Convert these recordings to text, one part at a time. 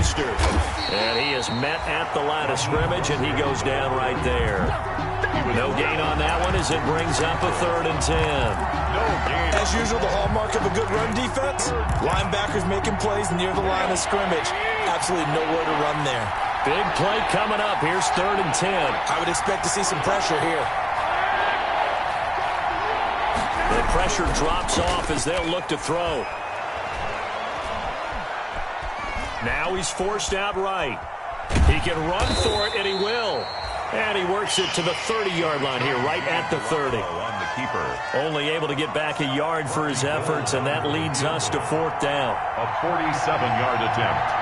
booster. And he is met at the line of scrimmage, and he goes down right there. No gain on that one as it brings up a 3rd and 10. As usual, the hallmark of a good run defense, linebackers making plays near the line of scrimmage. Absolutely nowhere to run there. Big play coming up. Here's 3rd and 10. I would expect to see some pressure here. The pressure drops off as they'll look to throw. Now he's forced out right. He can run for it, and he will. And he works it to the 30-yard line here, right at the 30. On the keeper. Only able to get back a yard for his efforts, and that leads us to 4th down. A 47-yard attempt.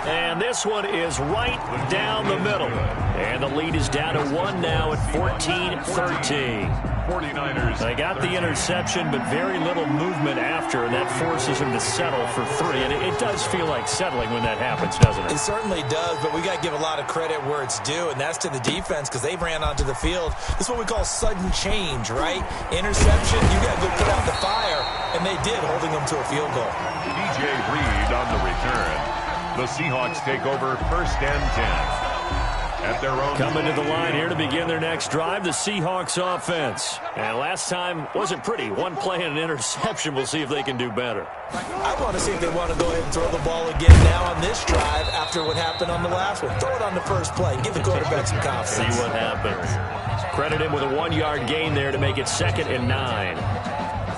And this one is right down the middle. And the lead is down to 1 now at 14-13. 49ers. They got the interception, but very little movement after, and that forces him to settle for 3. And it does feel like settling when that happens, doesn't it? It certainly does, but we got to give a lot of credit where it's due, and that's to the defense because they ran onto the field. This is what we call sudden change, right? Interception, you got to go put out the fire, and they did, holding them to a field goal. DJ Reed on the return. The Seahawks take over 1st and 10. At their own coming to the line here to begin their next drive, the Seahawks offense. And last time wasn't pretty. One play and an interception. We'll see if they can do better. I want to see if they want to go ahead and throw the ball again now on this drive after what happened on the last one. Throw it on the first play. Give the quarterback some confidence. See what happens. Credit him with a 1-yard gain there to make it 2nd and 9.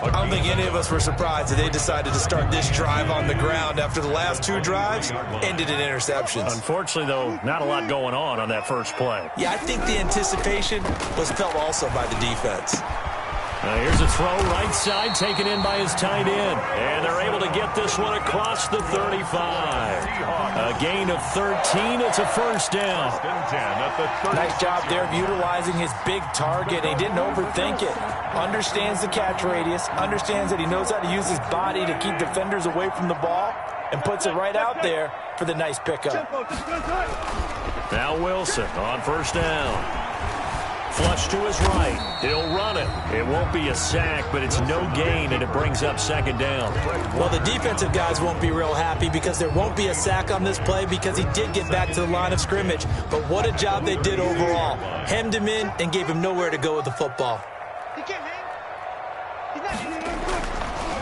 I don't think any of us were surprised that they decided to start this drive on the ground after the last 2 drives ended in interceptions. Unfortunately, though, not a lot going on that first play. Yeah, I think the anticipation was felt also by the defense. Now here's a throw right side taken in by his tight end. And they're able to get this one across the 35. A gain of 13. It's a 1st down. Nice job there of utilizing his big target. He didn't overthink it. Understands the catch radius. Understands that he knows how to use his body to keep defenders away from the ball. And puts it right out there for the nice pickup. Now Wilson on 1st down. Flush to his right. He'll run it. It won't be a sack, but it's no gain, and it brings up 2nd down. Well, the defensive guys won't be real happy because there won't be a sack on this play because he did get back to the line of scrimmage. But what a job they did overall. Hemmed him in and gave him nowhere to go with the football.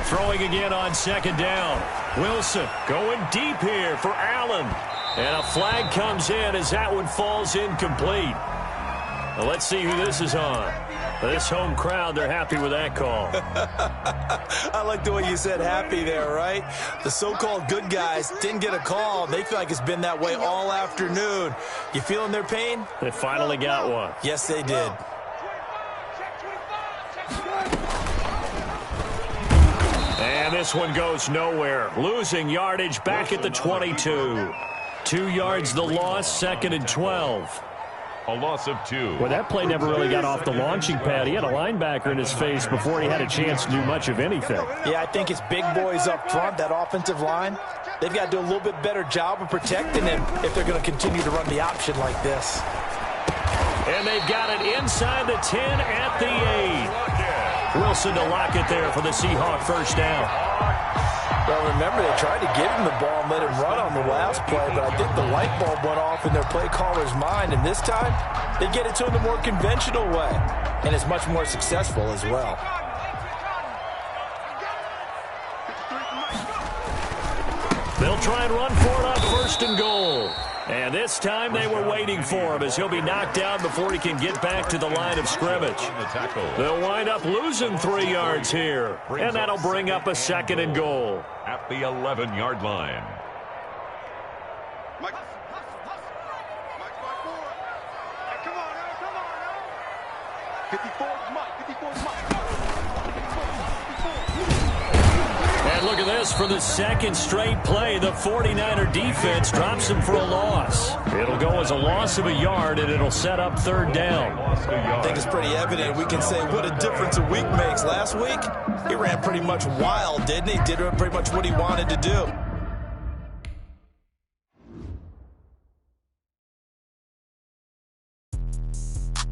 Throwing again on 2nd down. Wilson going deep here for Allen. And a flag comes in as that one falls incomplete. Well, let's see who this is on. This home crowd, they're happy with that call. I like the way you said happy there, right? The so-called good guys didn't get a call. They feel like it's been that way all afternoon. You feeling their pain? They finally got one. Yes, they did. And this one goes nowhere. Losing yardage back at the 22. 2 yards the loss, 2nd and 12. A loss of 2. Well, that play never really got off the launching pad. He had a linebacker in his face before he had a chance to do much of anything. Yeah, I think it's big boys up front, that offensive line. They've got to do a little bit better job of protecting him if they're going to continue to run the option like this. And they've got it inside the 10 at the 8. Wilson to lock it there for the Seahawk 1st down. Well, remember, they tried to give him the ball and let him run on the last play, but I think the light bulb went off in their play caller's mind, and this time they get it to him the more conventional way, and it's much more successful as well. They'll try and run for it on 1st and goal. And this time they were waiting for him as he'll be knocked down before he can get back to the line of scrimmage. They'll wind up losing 3 yards here. And that'll bring up a 2nd and goal. At the 11-yard line. And look at this. For the 2nd straight play, the 49er defense drops him for a loss. It'll go as a loss of a yard, and it'll set up 3rd down. I think it's pretty evident. We can say what a difference a week makes. Last week, he ran pretty much wild, didn't he? Did pretty much what he wanted to do.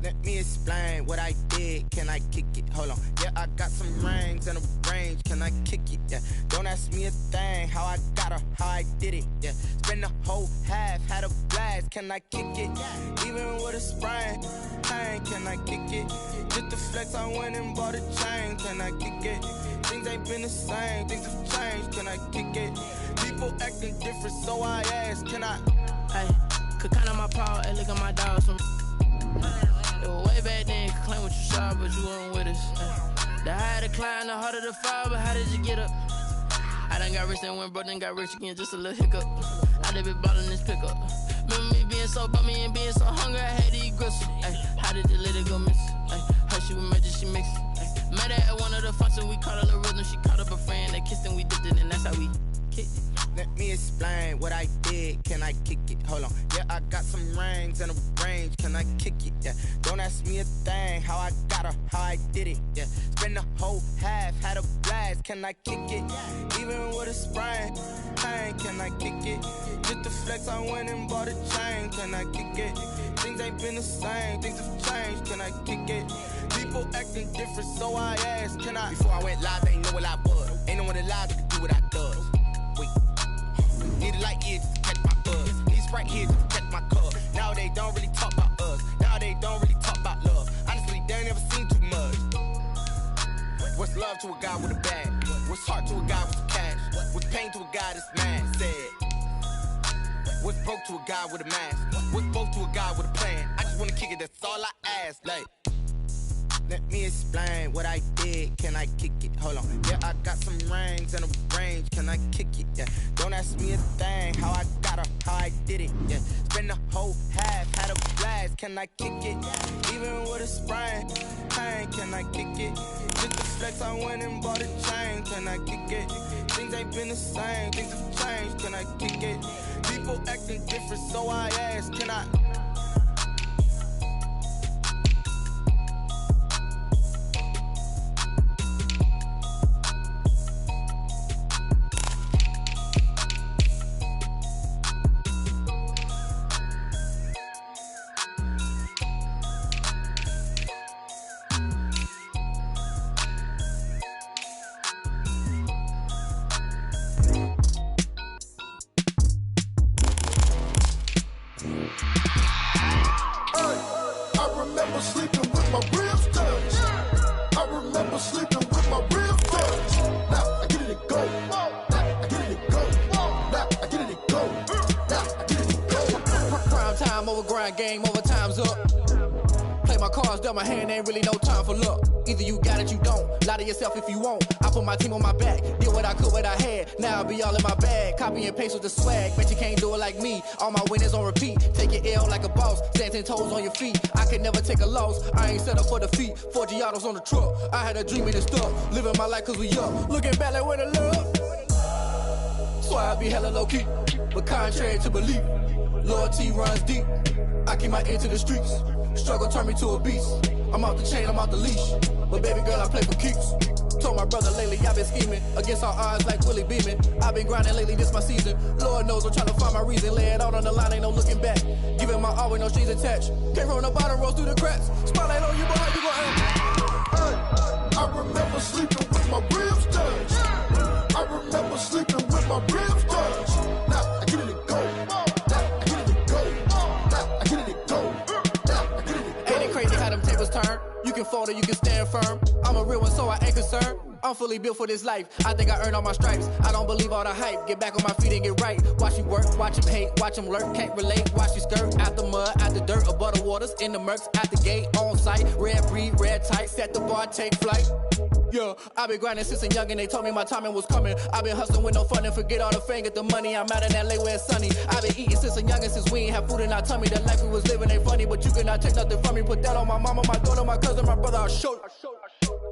Let me explain what I did. did, can I kick it? Hold on, yeah, I got some rings and a range, can I kick it? Yeah, don't ask me a thing, how I got her, how I did it. Yeah, spend the whole half, had a blast, can I kick it? Even with a sprain, pain, can I kick it? Just the flex, I went and bought a chain, can I kick it? Things ain't been the same, things have changed, can I kick it? People acting different, so I ask, can I? Hey, could count on my power, hey, look at my dogs from. It was way back then, could claim what you saw, but you weren't with us. The higher the climb, the harder the fall, but how did you get up? I done got rich and went broke, then got rich again, just a little hiccup. I done been ballin' this pickup. Remember me being so bummy and being so hungry, I had to eat gristle. Ay, how did you let it go miss? Ay, her she was magic, she mixed. Met her at one of the functions, we caught her the rhythm, she caught up a friend, they kissed and we dipped it, and that's how we kicked it. Let me explain what I did, can I kick it? Hold on, yeah, I got some rings and a range, can I kick it? Yeah, don't ask me a thing, how I got her, how I did it. Yeah, spend the whole half, had a blast, can I kick it? Even with a sprain, pain, can I kick it? Just the flex, I went and bought a chain, can I kick it? Things ain't been the same, things have changed, can I kick it? People acting different, so I asked, can I? Before I went live, they ain't know what I was. Ain't no one alive that could do what I does. Wait. Need a light here just to catch my buzz. Need Sprite here just to catch my cup. Now they don't really talk about us. Now they don't really talk about love. Honestly, they ain't never seen too much. What's love to a guy with a bag? What's heart to a guy with some cash? What's pain to a guy that's mad? Said. What's broke to a guy with a mask? What's both to a guy with a plan? I just wanna kick it, that's all I ask. Like, let me explain what I did, can I kick it? Hold on, yeah, I got some rings and a range, can I kick it? Yeah, don't ask me a thing, how I got her, how I did it. Yeah, spend the whole half, had a blast, can I kick it? Even with a sprain, pain, can I kick it? Just the flex, I went and bought a chain, can I kick it? Things ain't been the same, things have changed, can I kick it? People acting different, so I ask, can I? Game over, time's up. Play my cards, dealt my hand, ain't really no time for luck. Either you got it, you don't. Lie to yourself if you won't. I put my team on my back, did what I could, what I had. Now I'll be all in my bag, copy and paste with the swag. Bet you can't do it like me. All my winners on repeat. Take your L like a boss, stand 10 toes on your feet. I can never take a loss. I ain't set up for defeat. 4 Giottos on the truck. I had a dream and it's stuck. Living my life cause we up. Looking back like where the love. So I be hella low key, but contrary to belief, loyalty runs deep. I keep my ear to the streets. Struggle turned me to a beast. I'm out the chain, I'm out the leash. But baby girl, I play for keeps. Told my brother lately, I've been scheming against all odds like Willie Beeman. I've been grinding lately, this my season. Lord knows I'm trying to find my reason. Lay it out on the line, ain't no looking back. Giving my all with no strings attached. Came from the bottom, rose through the cracks. Spotlight on you, but how you gon' act? I remember sleeping with my ribs touched. I remember sleeping with my ribs touched. Now I get it and go. Turn. You can fold or you can stand firm. I'm a real one, so I ain't concerned. I'm fully built for this life. I think I earned all my stripes. I don't believe all the hype. Get back on my feet and get right. Watch you work, watch him hate, watch him lurk. Can't relate, watch you skirt. Out the mud, out the dirt, above the waters, in the murks, out the gate, on site. Red breed, red tight, set the bar, take flight. Yeah, I been grinding since a youngin', they told me my timing was coming. I been hustling with no fun and forget all the fame, get the money. I'm out in LA where it's sunny. I been eating since a youngin', since we ain't have food in our tummy. The life we was living ain't funny, but you cannot take nothing from me. Put that on my mama, my daughter, my cousin, my brother, I'll show you.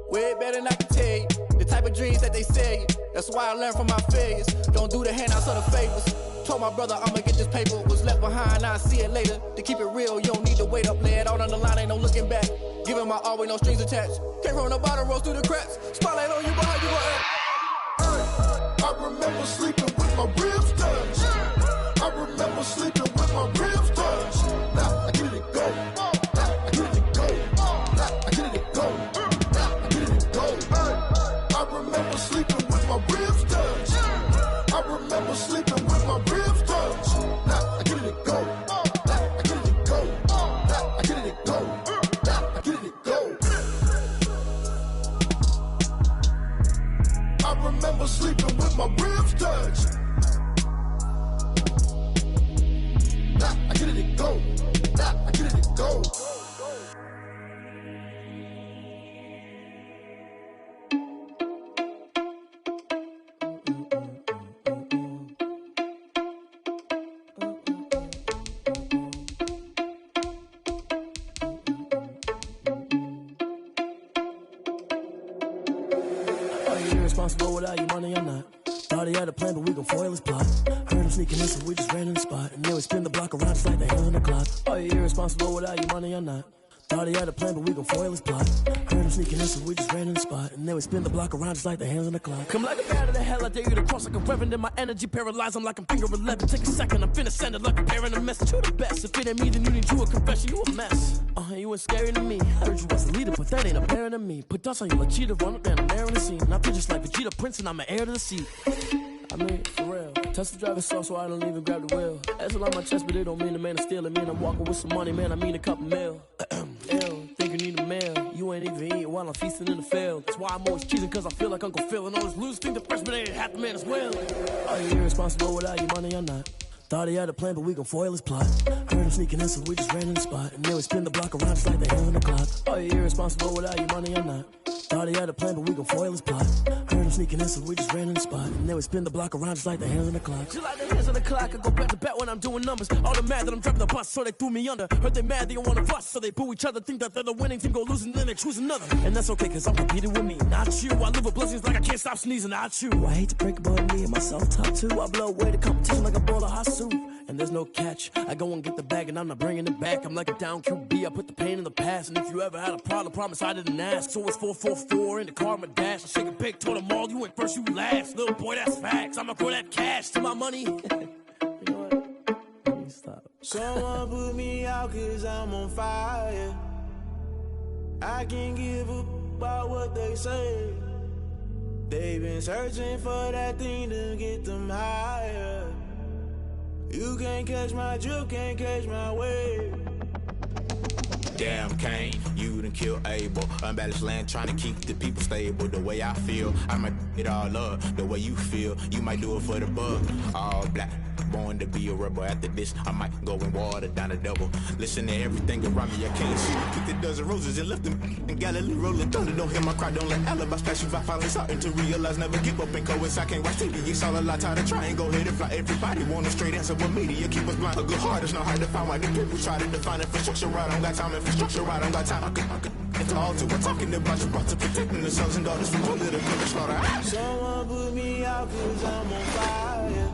Way better than I can tell you. The type of dreams that they sell you. That's why I learned from my failures. Don't do the handouts or the favors. Told my brother I'ma get this paper. Was left behind, I'll see it later. To keep it real, you don't need to wait up. Lay it out on the line, ain't no looking back. Giving my all with no strings attached. Came from the bottom, rose through the cracks. Spotlight on you, but how you gon' act? I remember sleeping with my ribs touched. I remember sleeping with my ribs touched. Now I get it and go. Now I get it and go. Now I get it and go. remember sleeping with my ribs touched. Nah, I get it to go. Nah, I get it to go. Irresponsible without your money or not. Thought he had a plan, but we gon' foil his plot. Heard him sneaking in, so we just ran in the spot. And then we spin the block around just like the hands on the clock. Are you irresponsible without your money or not? Thought he had a plan, but we gon' foil his plot. Heard him sneaking in, so we just ran in the spot. And then we spin the block around just like the hands on the clock. Come like a bat of the hell, I dare you to cross like a reverend. In my energy paralyzed, I'm like I'm finger 11. Take a second, I'm finna send it like a bearing a message. You the best, if it ain't me, then you need you a confession. You a mess. You ain't scary to me. I heard you was a leader, but that ain't apparent to me. Put dust on you like cheetah, run up down and air in the scene. I feel just like Vegeta Prince, and I'm an heir to the seat. I mean, for real. Tesla driver sauce, so I don't even grab the wheel. That's on my chest, but it don't mean the man is stealing. Man, I'm walking with some money, man, I mean a couple mil. Ew, think you need a meal. You ain't even eating while I'm feasting in the field. That's why I'm always cheating, cause I feel like Uncle Phil. And all this losers think the freshman ain't half the man as well. Are you irresponsible without your money or not? Thought he had a plan, but we gon' foil his plot. Heard him sneaking in, so we just ran in the spot. And then we spin the block around just like the hands on the clock. Are you irresponsible without your money or not? Thought he had a plan, but we gon' foil his plot. Heard him sneaking in, so we just ran in the spot. And then we spin the block around just like the hands on the clock. Just like the hands on the clock, I go back to back when I'm doing numbers. All the mad that I'm driving the bus, so they threw me under. Heard they mad, they don't wanna bust, so they boo each other. Think that they're the winning team, go losing, then they choose another. And that's okay, cause I'm competing with me, not you. I live with blessings like I can't stop sneezing, not you. I hate to break it, but me and myself top two. I blow away the competition like a bowl of hot soup. And there's no catch. I go and get the bag and I'm not bringing it back. I'm like a down QB, I put the pain in the past. And if you ever had a problem, promise I didn't ask. So it's 444 in the car, my dash. I shake a big, told them all, you went first, you last. Little boy, that's facts. I'ma throw that cash to my money. You know what? Let me stop. Someone put me out cause I'm on fire. I can't give a about what they say. They've been searching for that thing to get them higher. You can't catch my drift, can't catch my wave. Damn, Kane, you done killed Abel. Unbalanced land, trying to keep the people stable. The way I feel, I might it all up. The way you feel, you might do it for the bug. All black, born to be a rebel. After this, I might go and water down the double. Listen to everything around me, I can't see. Picked a dozen roses and left them in Galilee rolling thunder. Don't hear my cry, don't let alibis pass you by. Finally starting to realize, never give up and coincide. Can't watch TV, it's all a lot. Tired of trying, go ahead and fly. Everybody want a straight answer, but media keep us blind. A good heart is not hard to find. Why the people try to define infrastructure right? I don't got time, infrastructure right? I don't got time. I could into all to we're talking about you brought to protecting the sons and daughters from political slaughter. Someone put me out cause I'm on fire.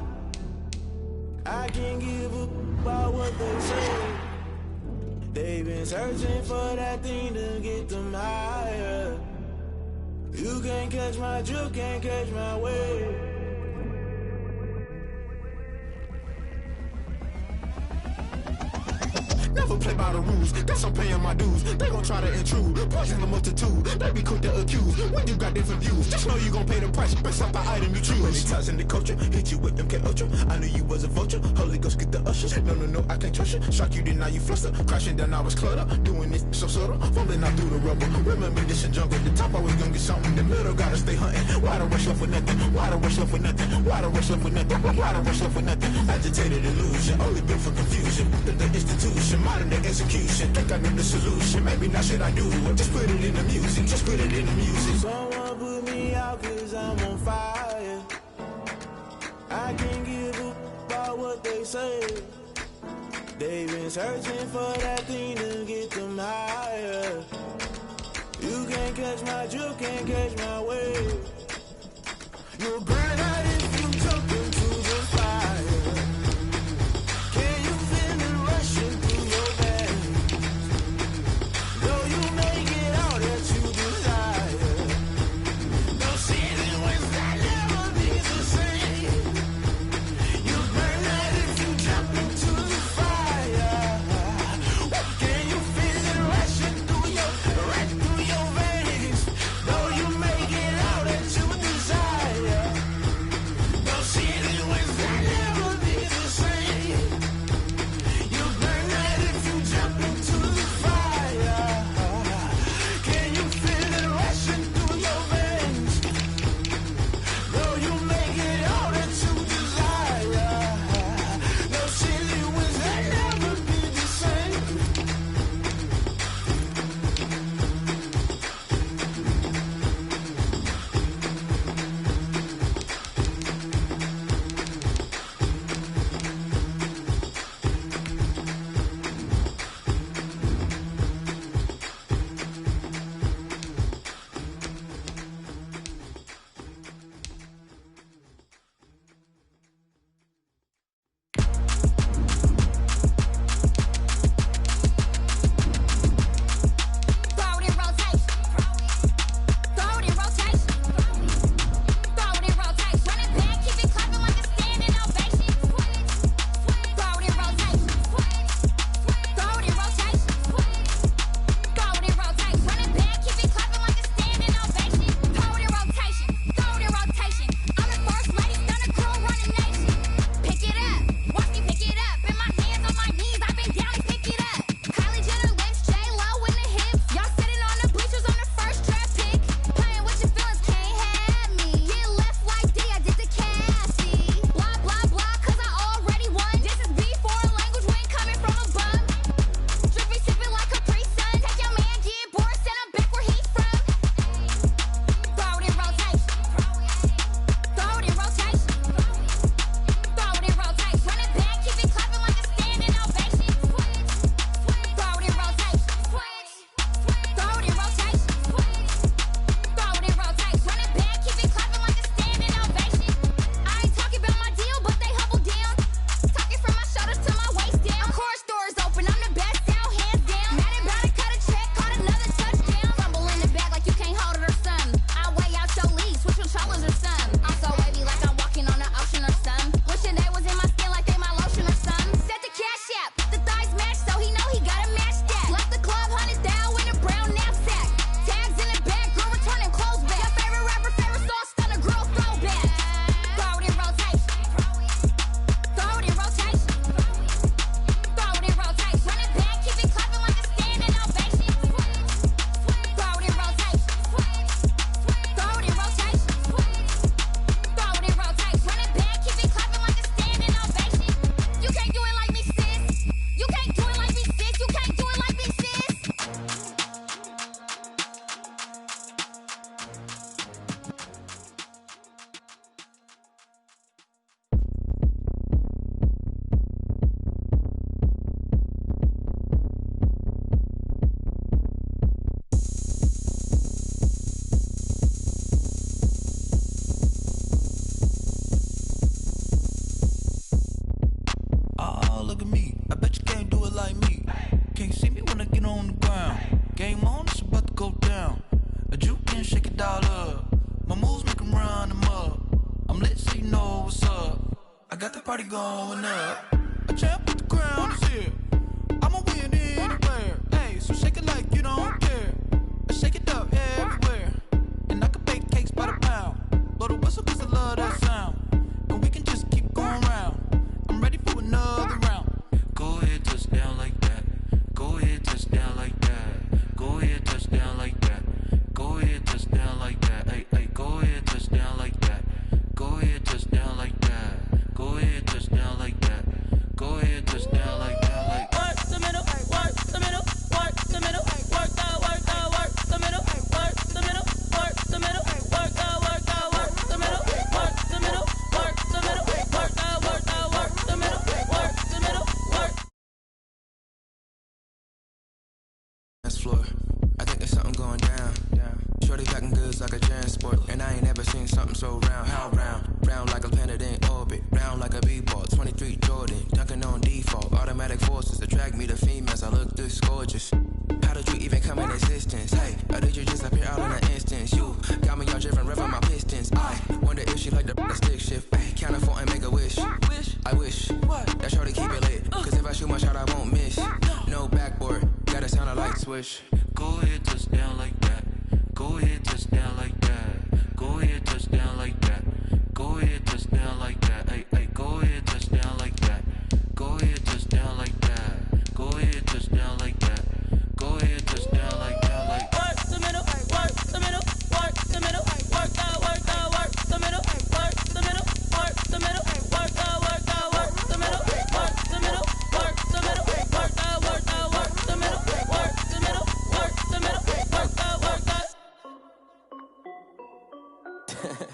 I can't give a about what they say. They've been searching for that thing to get them higher. You can't catch my drift, can't catch my wave. Never play by the rules, guess I'm paying my dues. They gon' try to intrude, poison the multitude. They be quick to accuse, when you got different views. Just know you gon' pay the price, based off the item you choose. Many times in the culture, hit you with MK Ultra. I knew you was a vulture, Holy Ghost get the ushers. No, I can't trust you. Shock you, then now you fluster. Crashing down, I was cluttered. Doing this so subtle, fumbling out through the rubble. Remember this in jungle, the top always gonna get something. The middle gotta stay hunting. Why the rush left with nothing? Why the rush left with nothing? Why the rush left with nothing? Why the rush left with nothing? Agitated illusion, only built for confusion. The institution, modern day execution. Think I know the solution, maybe not should I do it. Just put it in the music, just put it in the music. Someone put me out cause I'm on fire. I can't give a about what they say. They've been searching for that thing to get them higher. You can't catch my drift, can't catch my wave. You'll burn out if you jump into the fire. Can you feel it rushing through your veins? Though you may get all that you desire. No season was that never be the same. You'll burn out if you jump into the fire. Can you feel it rushing through your veins? Though you may get all that you desire. got the party going up. A champ with the crown is here. I'ma win anywhere. Hey, so shake it like you don't care. Shake it up everywhere. And I can bake cakes by the pound. Blow the whistle cause I love that sound. And we can just keep going round. I'm ready for another round. Go ahead, touch down like that. Go ahead, touch down like that. Go ahead, touch down like that. Go ahead, touch down like that. Hey, hey, go ahead, touch down like that. Go ahead, touch down like that. Go ahead, touch down like that. Go ahead, touch down like that. Like work the middle, work the middle, work the middle, work that, work that, work the middle, work the middle, work the middle, work that, work that, work the middle, work the middle, work the middle, work that, work that, work the middle, work the middle, work. Dance floor, I think there's something going down. Shorty packing goods like a transport, and I ain't never seen something so round. How round? Round like a planet in orbit, round like a b-ball. 23 Jordan, dunking on default. Automatic forces attract me to females. I look this gorgeous. How did you even come in existence? Hey, or did you just appear out in an instance? You got me all driven, revving my pistons. I wonder if she like the stick shift. Hey, count it 4 and make a wish. I wish that shorty keep it lit, cause if I shoot my shot, I won't miss. No backboard, gotta sound a light switch. Go ahead, touch down like that. Go ahead, touch down like that. Go ahead, touch down like that. Go ahead, touch down like that. Hey, hey, go ahead, touch down like that. Go ahead, touch down like that. Go ahead, touch down like that. Go ahead, touch down like that. Like work the middle, work the middle, work the middle, work that, work that, work the middle, work the middle, work the middle, work that, work that, work the middle, work the middle, work the middle, work that, work that, work the middle, work the middle, work the middle, work that, work that.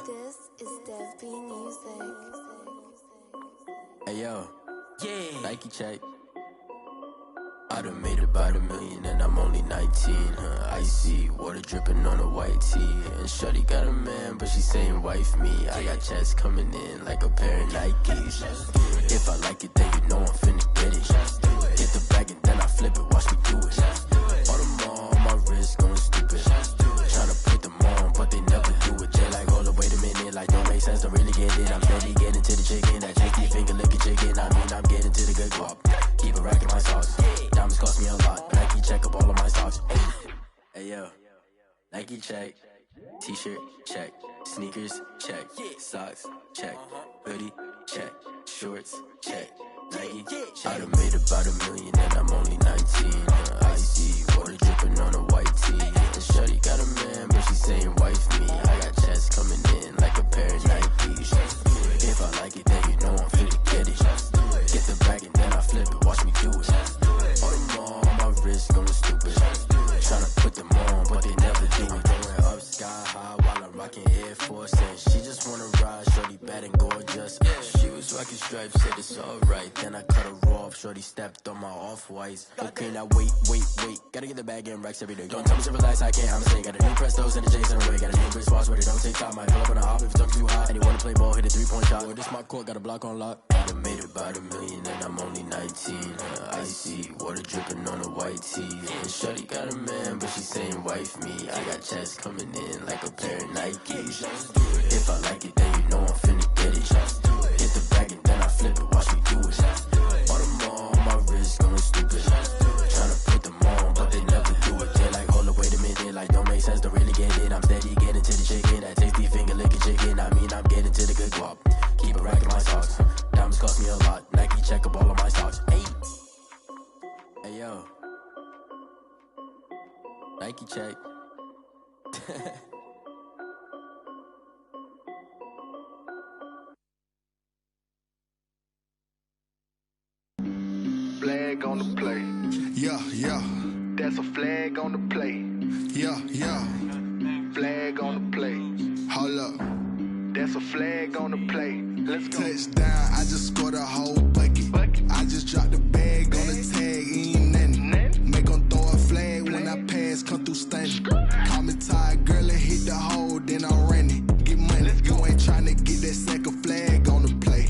This is Dev B Music. Hey yo, yeah, Nike check. I done made about $1 million and I'm only 19. Icy water dripping on a white tee. And shorty got a man, but she saying wife me. I got checks coming in like a pair of Nikes. If I like it, then you know I'm finna get it. Get the bag and then I flip it, watch me do it. All them on my wrist going stupid. Tryna put them on, but they never do it. They like, hold up, wait a minute, like don't make sense, don't really get it. I'm steady getting to the chicken, that chicky finger licking chicken. I mean, I'm getting to the good guap. Keep a rack in my sauce. Diamonds cost me a lot. Nike check up all of my stocks. Hey yo, Nike check. T-shirt check. Sneakers check. Socks check. Hoodie check. Shorts check. Nike I done made about $1 million and I'm only 19. Icy water dripping on a white tee. And shorty got a man, but she saying wife me. I got checks coming in like a pair of Nikes. If I like it, then you know I'm finna get it. Get the bag and then I flip it, watch me do it. All them on my wrist going stupid. Tryna put them on, but they never do it. Going up sky high while I'm rocking Air Force. And she just wanna ride, shorty bad and gorgeous. She was rocking stripes, said it's alright. Then I cut her off, shorty stepped on my off-whites. Okay, now wait. Gotta get the bag and racks every day. Don't tell me to relax, I can't, I'ma say. Got a new Prestos and a Jason away. Got a new Chris Foss, but it don't take time. Might pull up on a hop if it's too hot. And he wanna play ball, hit a 3-point shot. Or this my court, got a block on lock. I done made about $1 million and I'm only 19. Icy water dripping on a white tee. And shorty got a man, but she saying wife me. I got checks coming in like a pair of Nikes. If I like it, then you know I'm finna get it. Hit the bag and then I flip it, watch me do it. All them on my wrist going stupid. Tryna put them on, but they never do it. They like, hold up, wait a minute, like don't make sense, don't really get it. I'm steady getting to the chicken, that tasty finger licking chicken. I mean, I'm getting to the good guap. Keep a rack in my socks. Diamonds cost me a lot. Nike check up all of my stocks. Hey yo, Nike check. Flag on the play. Yeah. That's a flag on the play. Yeah. Flag on the play. Hold up. That's a flag on the play. Let's go. Touchdown, I just scored a whole bucket. I just dropped the bag on the tag, ain't nothing. Make them throw a flag when I pass, come through stunning. Call me tired, girl, and hit the hole, then I'm running. Get money, you ain't tryna get that second flag on the play.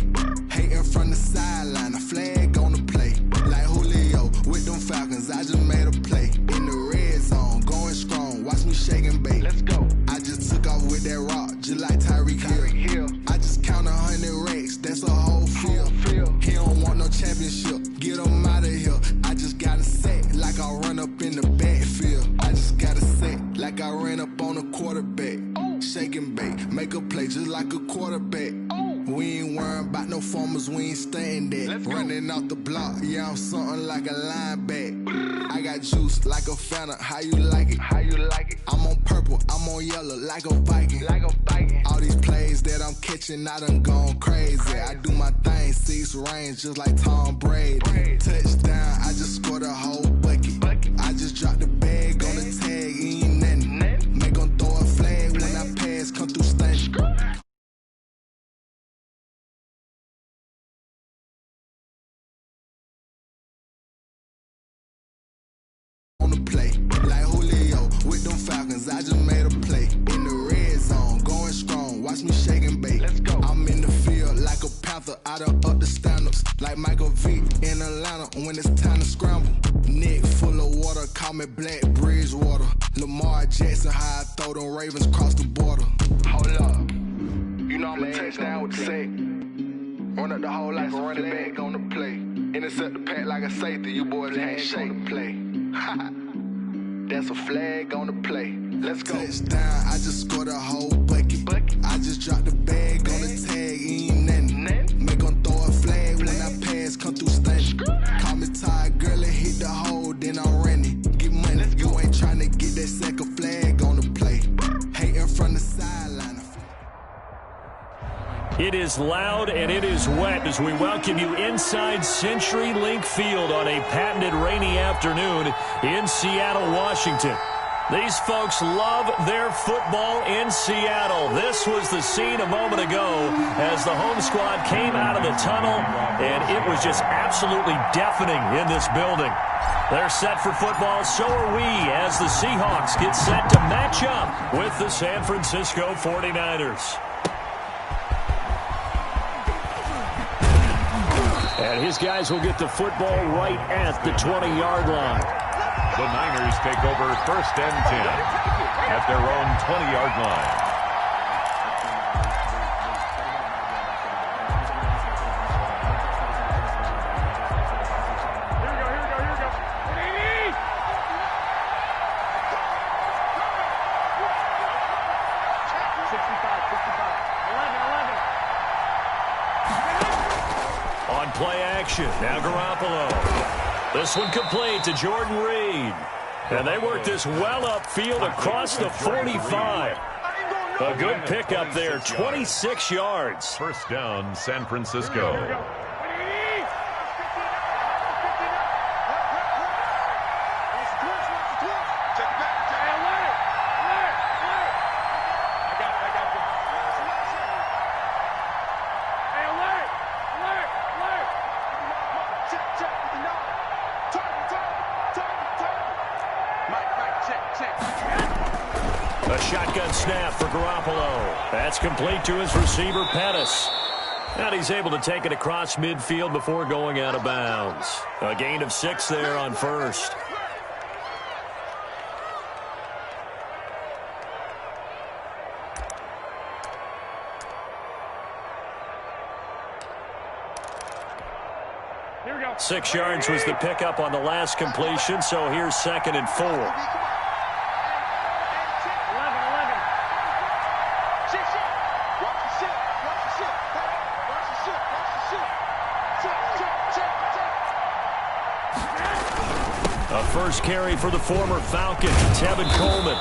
Hating from the sideline, a flag on the play. Like Julio with them Falcons, I just made a play. In the red zone, going strong, watch me shake and bake. Let's go. I just took off with that rock, just like Tyreek Hill. I just count 100 racks, that's a whole field. ran up on a quarterback. Shake and bake, make a play just like a quarterback. We ain't worrying about no formers, we ain't staying there. Running out the block, yeah, I'm something like a linebacker. I got juice like a Fanta, how you like it? How you like it? I'm on purple, I'm on yellow, like a Viking. Like a Viking. All these plays that I'm catching, I done gone crazy. I do my thing, 6 range, just like Tom Brady. Touchdown, I just scored a whole bucket. I just dropped the bag on the tag, ain't nothing. Make them throw a flag when I pass, come through stunning. Play like Julio with them Falcons. I just made a play in the red zone, going strong. Watch me shake and bake. Let's go. I'm in the field like a Panther. I done up the stand-ups like Michael Vick in Atlanta when it's time to scramble. Neck full of water, call me Black Bridgewater. Lamar Jackson, how I throw them Ravens cross the border. Hold up, you know I'm a touchdown with the sack. Run up the whole like a running back on the play. Intercept the pack like a safety. You boys ain't shake the play. That's a flag on the play. Let's go. Touchdown, I just scored a whole bucket. I just dropped the bag on the tag, ain't nothing. Make them throw a flag when I pass, come through stunning. Call me tired, girl, and hit the hole, then I'm running. Get money, you ain't trying to get that second flag on the play. Hating from the sideline. It is loud and it is wet as we welcome you inside CenturyLink Field on a patented rainy afternoon in Seattle, Washington. These folks love their football in Seattle. This was the scene a moment ago as the home squad came out of the tunnel, and it was just absolutely deafening in this building. They're set for football, so are we, as the Seahawks get set to match up with the San Francisco 49ers. And his guys will get the football right at the 20-yard line. The Niners take over 1st and 10 at their own 20-yard line. Play action. Now Garoppolo. This one complete to Jordan Reed. And they work this well upfield across the 45. A good pickup there, 26 yards. 1st down, San Francisco. A shotgun snap for Garoppolo. That's complete to his receiver, Pettis. And he's able to take it across midfield before going out of bounds. A gain of 6 there on 1st. Here we go. 6 yards was the pickup on the last completion, so here's 2nd and 4. A first carry for the former Falcon, Tevin Coleman.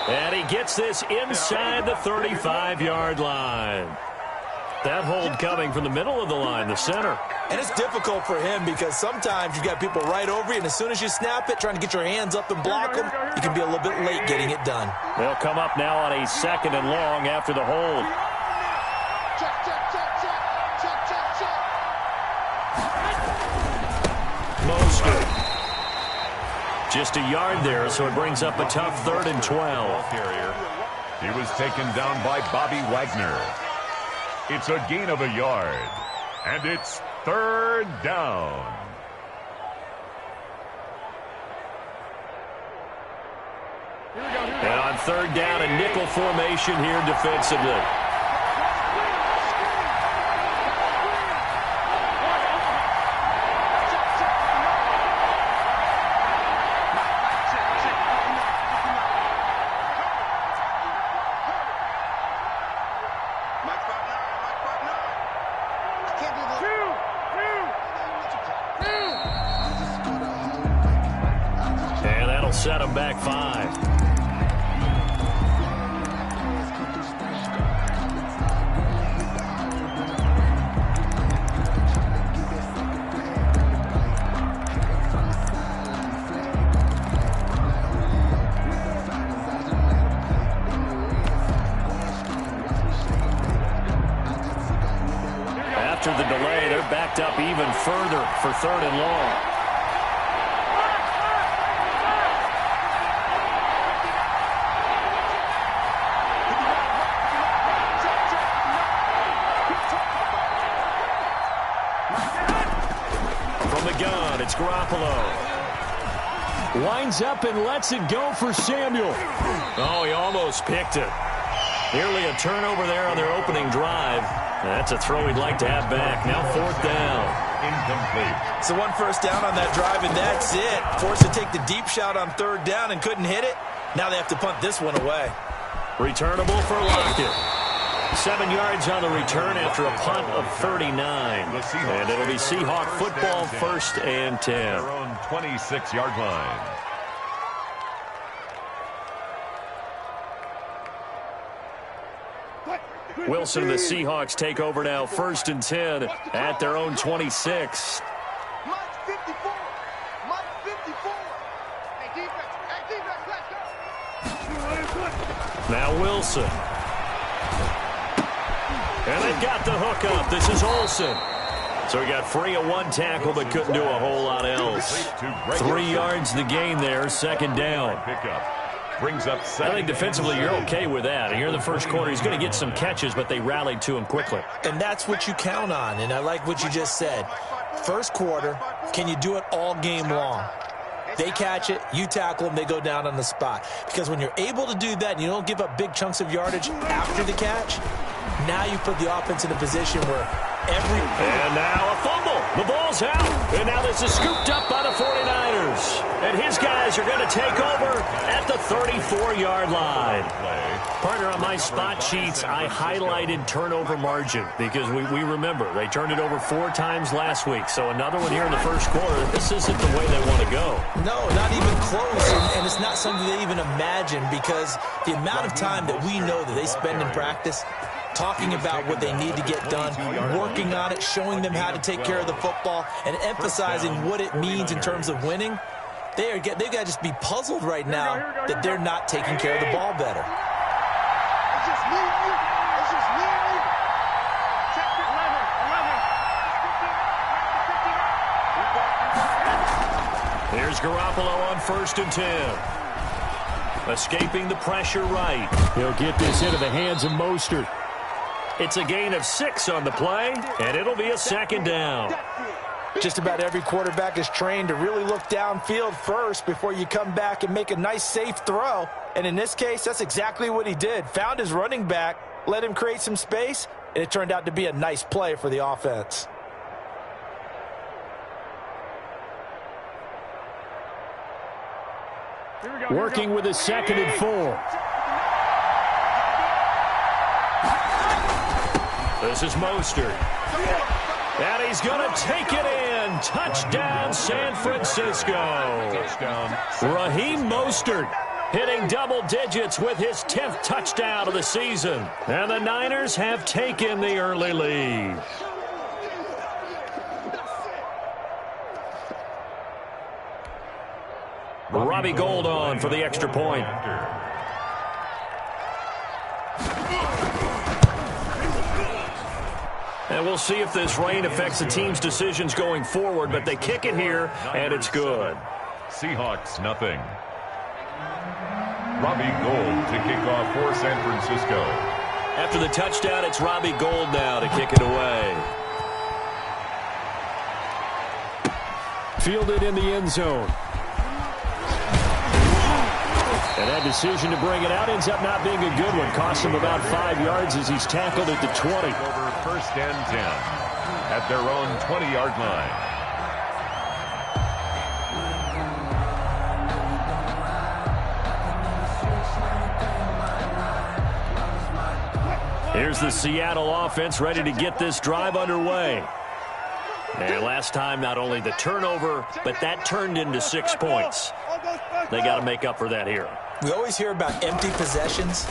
And he gets this inside the 35-yard line. That hold coming from the middle of the line, the center. And it's difficult for him because sometimes you got people right over you, and as soon as you snap it, trying to get your hands up and block them, you can be a little bit late getting it done. They'll come up now on a 2nd and long after the hold. Mostert. Just a yard there, so it brings up a tough 3rd and 12. He was taken down by Bobby Wagner. It's a gain of a yard, and it's 3rd down. And on 3rd down, a nickel formation here defensively. set them back 5. After the delay, they're backed up even further for 3rd and long. From the gun, it's Garoppolo. Winds up and lets it go for Samuel. Oh, he almost picked it. Nearly a turnover there on their opening drive. That's a throw he'd like to have back. Now 4th down. Incomplete. So 1 first down on that drive, and that's it. Forced to take the deep shot on 3rd down and couldn't hit it. Now they have to punt this one away. Returnable for Lockett. 7 yards on the return after a punt of 39. And it'll be Seahawk football, 1st and 10. Their own 26-yard line. Wilson and the Seahawks take over now, 1st and 10 at their own 26. Mike 54. Mike 54. Hey, defense, let's go. Now Wilson. And they've got the hook up. This is Olsen. So he got free of 1 tackle, but couldn't do a whole lot else. 3 yards the gain there, 2nd down. Pickup. Brings up I think defensively you're okay with that. And here in the first quarter, he's going to get some catches, but they rallied to him quickly. And that's what you count on, and I like what you just said. First quarter, can you do it all game long? They catch it, you tackle them, they go down on the spot. Because when you're able to do that and you don't give up big chunks of yardage after the catch, now you put the offense in a position where And now a fumble. The ball's out. And now this is scooped up by the 49ers. And his guys are going to take over at the 34-yard line. Partner, on my spot sheets, I highlighted turnover margin because we remember they turned it over 4 times last week. So another one here in the first quarter. This isn't the way they want to go. No, not even close. And it's not something they even imagine because the amount of time that we know that they spend in practice talking about what they need to get done, working on it, showing them how to take care of the football, and emphasizing what it means in terms of winning. They've got to just be puzzled right now that they're not taking care of the ball better. Here's Garoppolo on 1st and 10. Escaping the pressure right. He'll get this into the hands of Mostert. It's a gain of 6 on the play, and it'll be a 2nd down. Just about every quarterback is trained to really look downfield first before you come back and make a nice, safe throw. And in this case, that's exactly what he did. Found his running back, let him create some space, and it turned out to be a nice play for the offense. Working with his 2nd and 4. This is Mostert. And he's going to take it in. Touchdown, San Francisco. Raheem Mostert hitting double digits with his 10th touchdown of the season. And the Niners have taken the early lead. Robbie Gould on for the extra point. And we'll see if this rain affects the team's decisions going forward, but they kick it here, and it's good. Seahawks, nothing. Robbie Gould to kick off for San Francisco. After the touchdown, it's Robbie Gould now to kick it away. Fielded in the end zone. And that decision to bring it out ends up not being a good one. Cost him about 5 yards as he's tackled at the 20. Over 1st and 10 at their own 20-yard line. Here's the Seattle offense ready to get this drive underway. And last time, not only the turnover, but that turned into 6 points. They got to make up for that here. We always hear about empty possessions,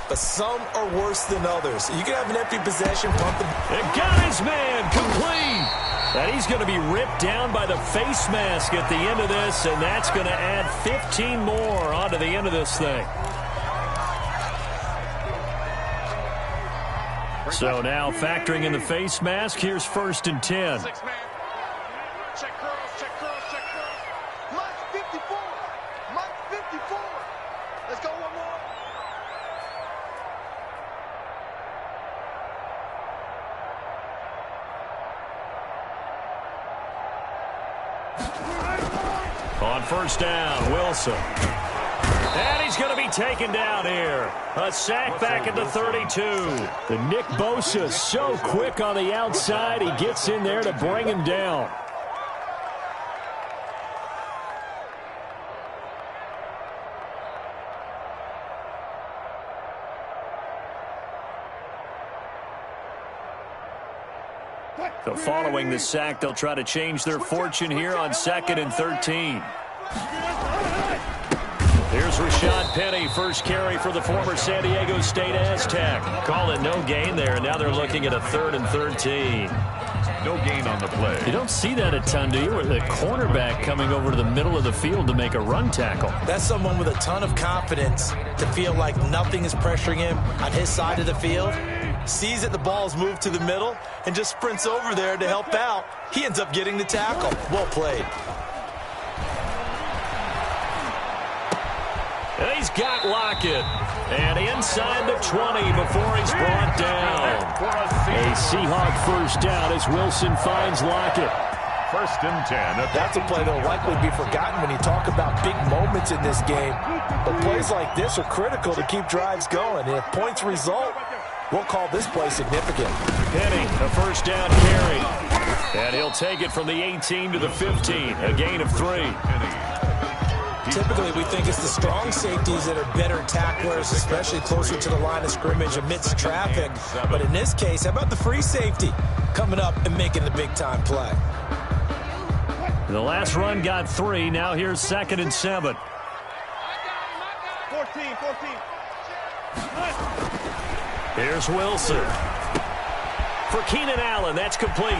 but some are worse than others. You can have an empty possession, pump the... It got his man complete. And he's going to be ripped down by the face mask at the end of this, and that's going to add 15 more onto the end of this thing. So now factoring in the face mask, here's 1st and 10. Check curls, check curls, check curls. Mike 54. Mike 54. Let's go one more. On 1st down, Wilson. And he's going to be taken down here. A sack back at the 32. The Nick Bosa so quick on the outside. He gets in there to bring him down. So following the sack, they'll try to change their fortune here on 2nd and 13. Here's Rashad Penny, first carry for the former San Diego State Aztec. Call it no gain there, and now they're looking at a 3rd and 13. No gain on the play. You don't see that a ton, do you? Where the cornerback coming over to the middle of the field to make a run tackle. That's someone with a ton of confidence to feel like nothing is pressuring him on his side of the field. Sees that the ball's moved to the middle and just sprints over there to help out. He ends up getting the tackle. Well played. And he's got Lockett. And inside the 20 before he's brought down. A Seahawk first down as Wilson finds Lockett. 1st and 10. That's a play that will likely be forgotten when you talk about big moments in this game. But plays like this are critical to keep drives going. And if points result, we'll call this play significant. Penny, a first down carry. And he'll take it from the 18 to the 15. A gain of 3. Typically, we think it's the strong safeties that are better tacklers, especially closer to the line of scrimmage amidst traffic. But in this case, how about the free safety coming up and making the big-time play? The last run got 3. Now here's 2nd and 7. 14. Here's Wilson. For Keenan Allen, that's complete.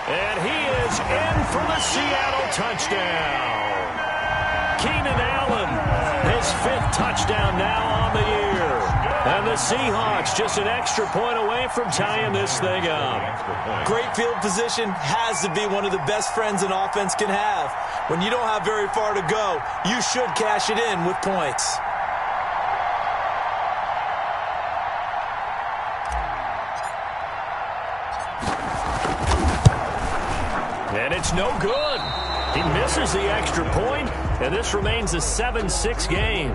And he is in for the Seattle touchdown. Keenan Allen, his 5th touchdown now on the year. And the Seahawks just an extra point away from tying this thing up. Great field position has to be one of the best friends an offense can have. When you don't have very far to go, you should cash it in with points. And it's no good. He misses the extra point, and this remains a 7-6 game.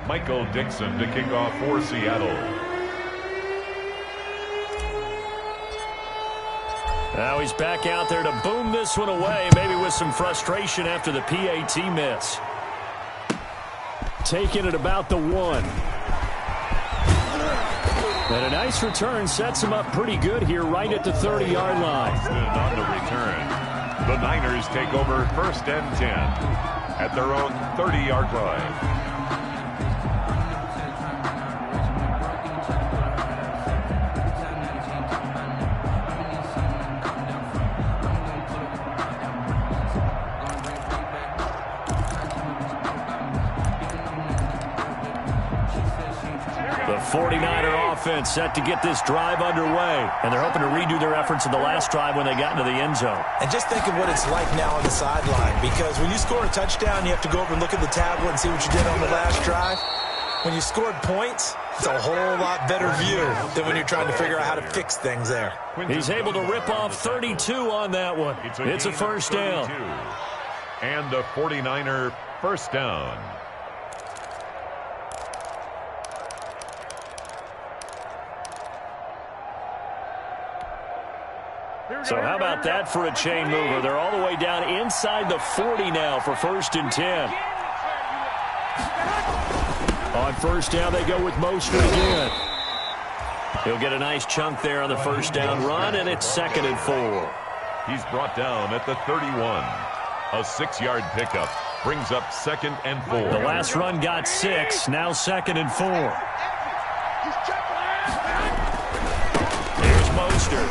Michael Dixon to kick off for Seattle. Now he's back out there to boom this one away, maybe with some frustration after the PAT miss. Taking it about the 1. And a nice return sets him up pretty good here right at the 30-yard line. And on the return, the Niners take over 1st and 10 at their own 30-yard line. The 49er offense set to get this drive underway. And they're hoping to redo their efforts in the last drive when they got into the end zone. And just think of what it's like now on the sideline. Because when you score a touchdown, you have to go over and look at the tablet and see what you did on the last drive. When you scored points, it's a whole lot better view than when you're trying to figure out how to fix things there. He's able to rip off 32 on that one. It's a first down. And a 49er first down. So how about that for a chain mover? They're all the way down inside the 40 now for 1st and 10. On first down, they go with Mostert again. He'll get a nice chunk there on the first down run, and it's 2nd and 4. He's brought down at the 31. A 6-yard pickup brings up 2nd and 4. The last run got 6, now 2nd and 4. Here's Mostert.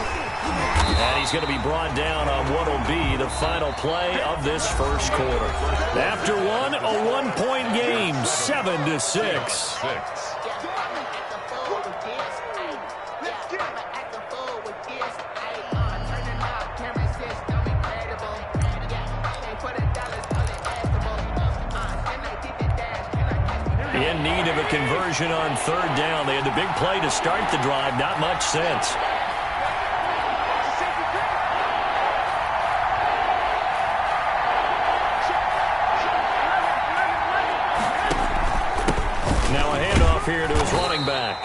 And he's going to be brought down on what will be the final play of this first quarter. After one, a one-point game, 7-6. In need of a conversion on 3rd down. They had the big play to start the drive. Not much sense. Now a handoff here to his running back.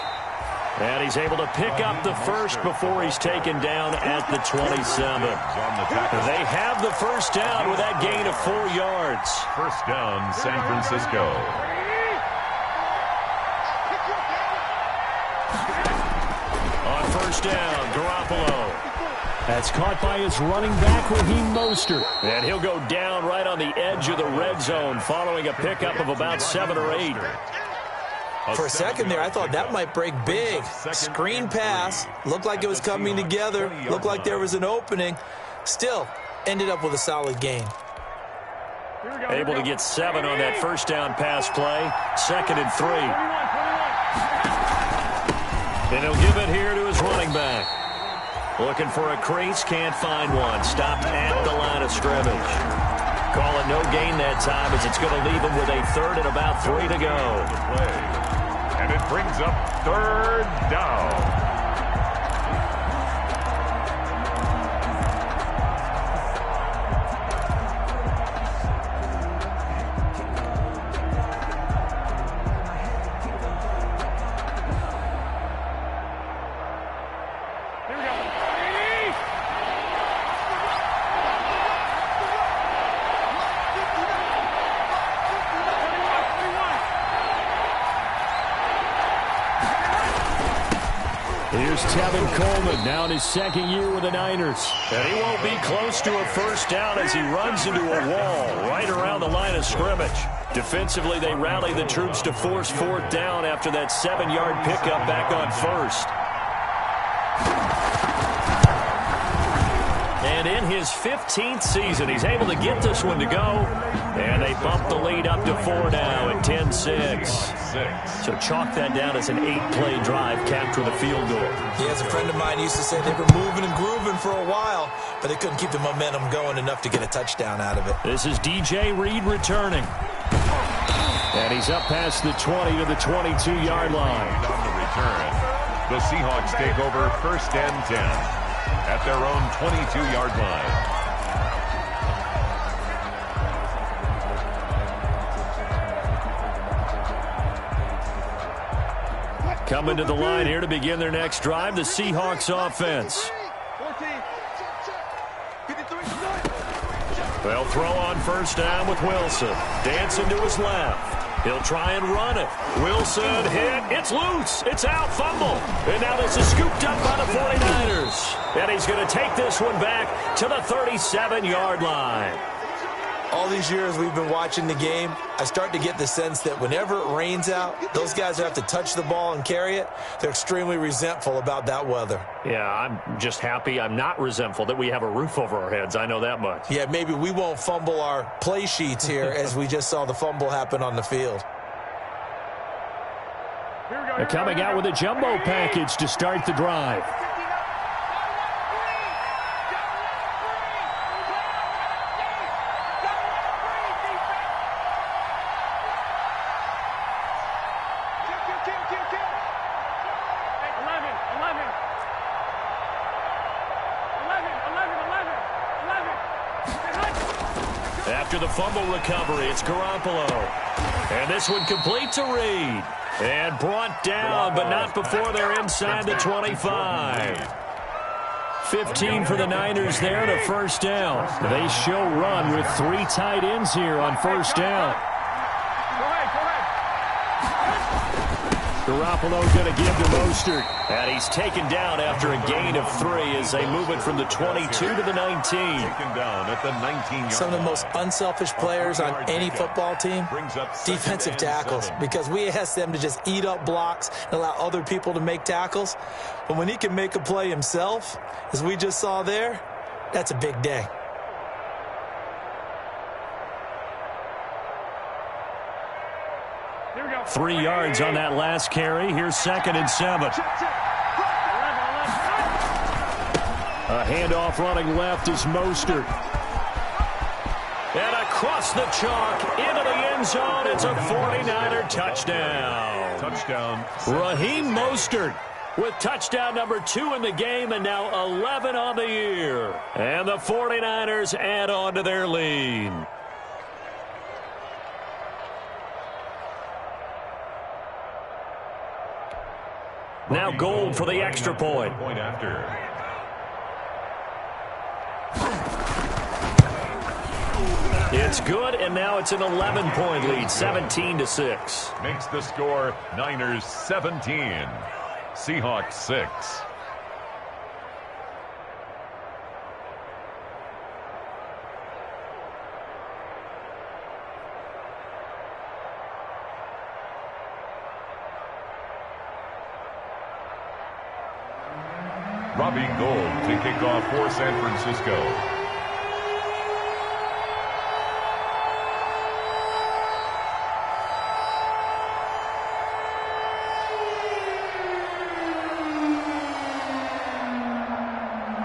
And he's able to pick up the first before he's taken down at the 27. They have the first down with that gain of 4 yards. First down, San Francisco. On first down, Garoppolo. That's caught by his running back, Raheem Mostert. And he'll go down right on the edge of the red zone following a pickup of about 7 or 8. For a second there, I thought that might break big. Screen pass. Looked like it was coming together. Looked like there was an opening. Still, ended up with a solid gain. Able to get 7 on that first down pass play. 2nd and 3. And he'll give it here to his running back. Looking for a crease, can't find one. Stopped at the line of scrimmage. Call it no gain that time as it's going to leave him with a 3rd and about 3 to go. And it brings up 3rd down. Here's Tevin Coleman, now in his 2nd year with the Niners. And he won't be close to a first down as he runs into a wall right around the line of scrimmage. Defensively, they rally the troops to force 4th down after that 7-yard pickup back on 1st. And in his 15th season, he's able to get this one to go. And they bump the lead up to 4 now at 10-6. So chalk that down as an 8-play drive, capture the field goal. Yeah, as a friend of mine used to say, they were moving and grooving for a while, but they couldn't keep the momentum going enough to get a touchdown out of it. This is DJ Reed returning. And he's up past the 20 to the 22-yard line. On the return, the Seahawks take over 1st and 10 at their own 22-yard line. Coming to the line here to begin their next drive, the Seahawks offense. They'll throw on first down with Wilson. Dancing to his left. He'll try and run it. Wilson hit. It's loose. It's out. Fumble. And now this is scooped up by the 49ers. And he's going to take this one back to the 37-yard line. All these years we've been watching the game, I start to get the sense that whenever it rains out, those guys who have to touch the ball and carry it, they're extremely resentful about that weather. Yeah, I'm just happy I'm not resentful that we have a roof over our heads. I know that much. Yeah, maybe we won't fumble our play sheets here as we just saw the fumble happen on the field. They're coming out with a jumbo package to start the drive. After the fumble recovery, it's Garoppolo. And this one complete to Reed. And brought down, but not before they're inside the 25. 15 for the Niners there and a first down. They show run with 3 tight ends here on first down. Garoppolo going to give to Mostert. And he's taken down after a gain of 3 as they move it from the 22 to the 19. Taken down at the 19-yard Some of the most unselfish players on any football team, defensive tackles, because we ask them to just eat up blocks and allow other people to make tackles. But when he can make a play himself, as we just saw there, that's a big day. Here we go. 3 yards on that last carry. Here's 2nd and 7. A handoff running left is Mostert. And across the chalk into the end zone. It's a 49er touchdown. Touchdown. Raheem Mostert with touchdown number 2 in the game and now 11 on the year. And the 49ers add on to their lead. Now Gold for the extra point. Point after. It's good, and now it's an 11-point lead, 17-6. Makes the score Niners 17, Seahawks 6. Robbie Gould to kick off for San Francisco.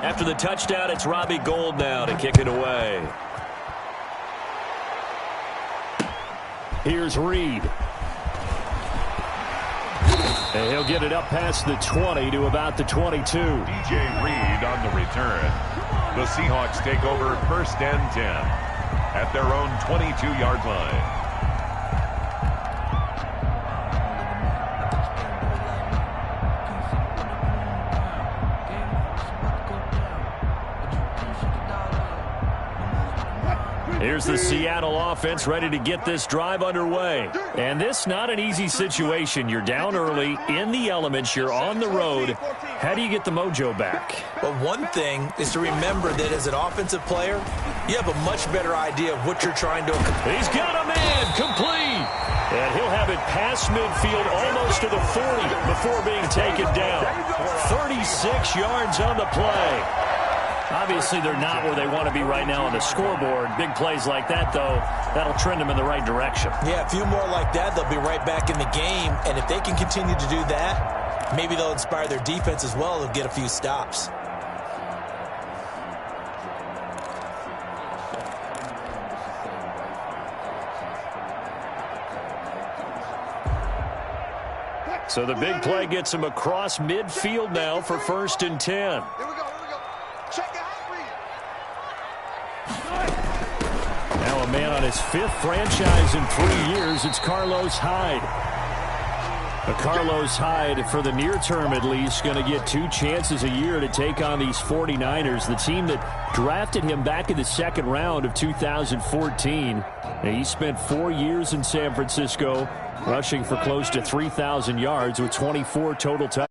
After the touchdown, it's Robbie Gould now to kick it away. Here's Reed. And he'll get it up past the 20 to about the 22. DJ Reed on the return. The Seahawks take over 1st and 10 at their own 22-yard line. Here's the Seattle offense ready to get this drive underway. And this not an easy situation. You're down early, in the elements, you're on the road. How do you get the mojo back? Well, one thing is to remember that as an offensive player, you have a much better idea of what you're trying to accomplish. He's got a man, complete. And he'll have it past midfield almost to the 40 before being taken down. 36 yards on the play. Obviously, they're not where they want to be right now on the scoreboard. Big plays like that, though, that'll trend them in the right direction. Yeah, a few more like that, they'll be right back in the game. And if they can continue to do that, maybe they'll inspire their defense as well. They'll get a few stops. So the big play gets him across midfield now for 1st and 10. Here we go. Check it out, Reed. Now a man on his 5th franchise in 3 years. It's Carlos Hyde. Carlos Hyde, for the near term at least, going to get 2 chances a year to take on these 49ers, the team that drafted him back in the 2nd round of 2014. And he spent 4 years in San Francisco, rushing for close to 3,000 yards with 24 total touchdowns.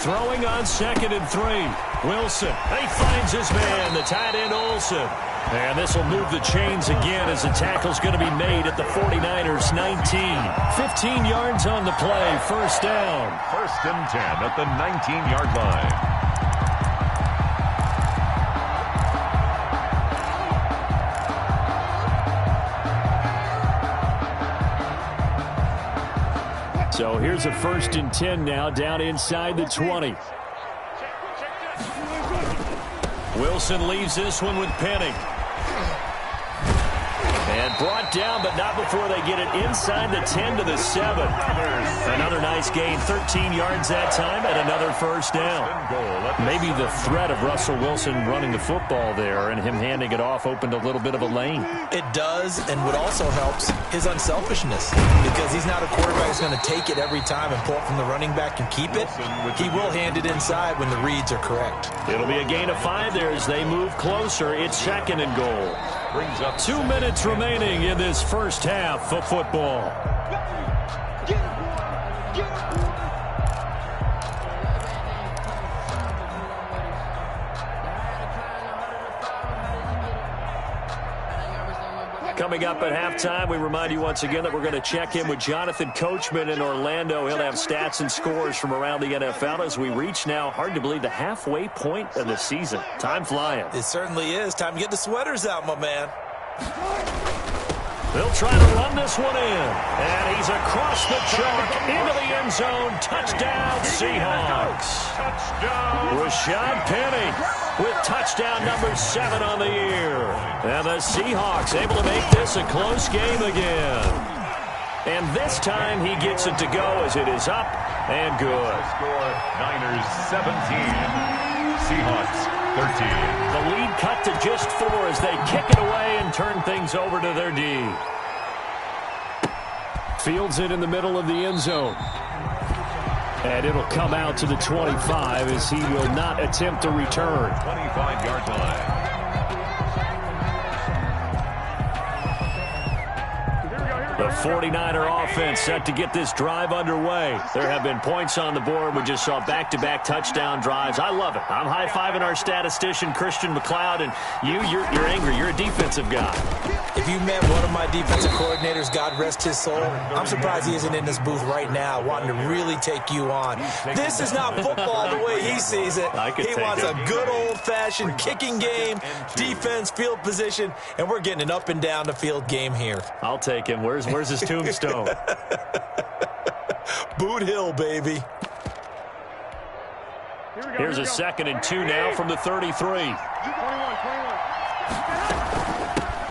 Throwing on 2nd and 3. Wilson. He finds his man, the tight end Olsen. And this will move the chains again as the tackle's going to be made at the 49ers 19. 15 yards on the play. 1st down. 1st and 10 at the 19-yard line. So here's a 1st and 10 now, down inside the 20. Wilson leaves this one with Penning. And brought down, but not before they get it inside the 10 to the 7. Another nice gain, 13 yards that time, and another 1st down. Maybe the threat of Russell Wilson running the football there and him handing it off opened a little bit of a lane. It does, and what also helps, his unselfishness. Because he's not a quarterback who's going to take it every time and pull it from the running back and keep it. He will hand it inside when the reads are correct. It'll be a gain of 5 there as they move closer. It's 2nd and goal. brings up 2 minutes remaining in this first half of football. Coming up at halftime, we remind you once again that we're going to check in with Jonathan Coachman in Orlando. He'll have stats and scores from around the NFL as we reach now, hard to believe, the halfway point of the season. Time flying. It certainly is. Time to get the sweaters out, my man. They'll try to run this one in. And he's across the chalk into the end zone. Touchdown, Seahawks. Touchdown. Rashad Penny with touchdown number 7 on the year. And the Seahawks able to make this a close game again. And this time he gets it to go as it is up and good. Score Niners 17, Seahawks 13. The lead cut to just 4 as they kick it away and turn things over to their D. Fields it in the middle of the end zone. And it'll come out to the 25 as he will not attempt to return. 25-yard line. The 49er offense set to get this drive underway. There have been points on the board. We just saw back-to-back touchdown drives. I love it. I'm high-fiving our statistician, Christian McLeod, and you're angry. You're a defensive guy. If you met one of my defensive coordinators, God rest his soul, I'm surprised he isn't in this booth right now wanting to really take you on. This is not football the way he sees it. He wants a good old-fashioned kicking game, defense, field position, and we're getting an up-and-down-the-field game here. I'll take him. Where's his tombstone? Boot Hill, baby. Here's a 2nd and 2 now from the 33.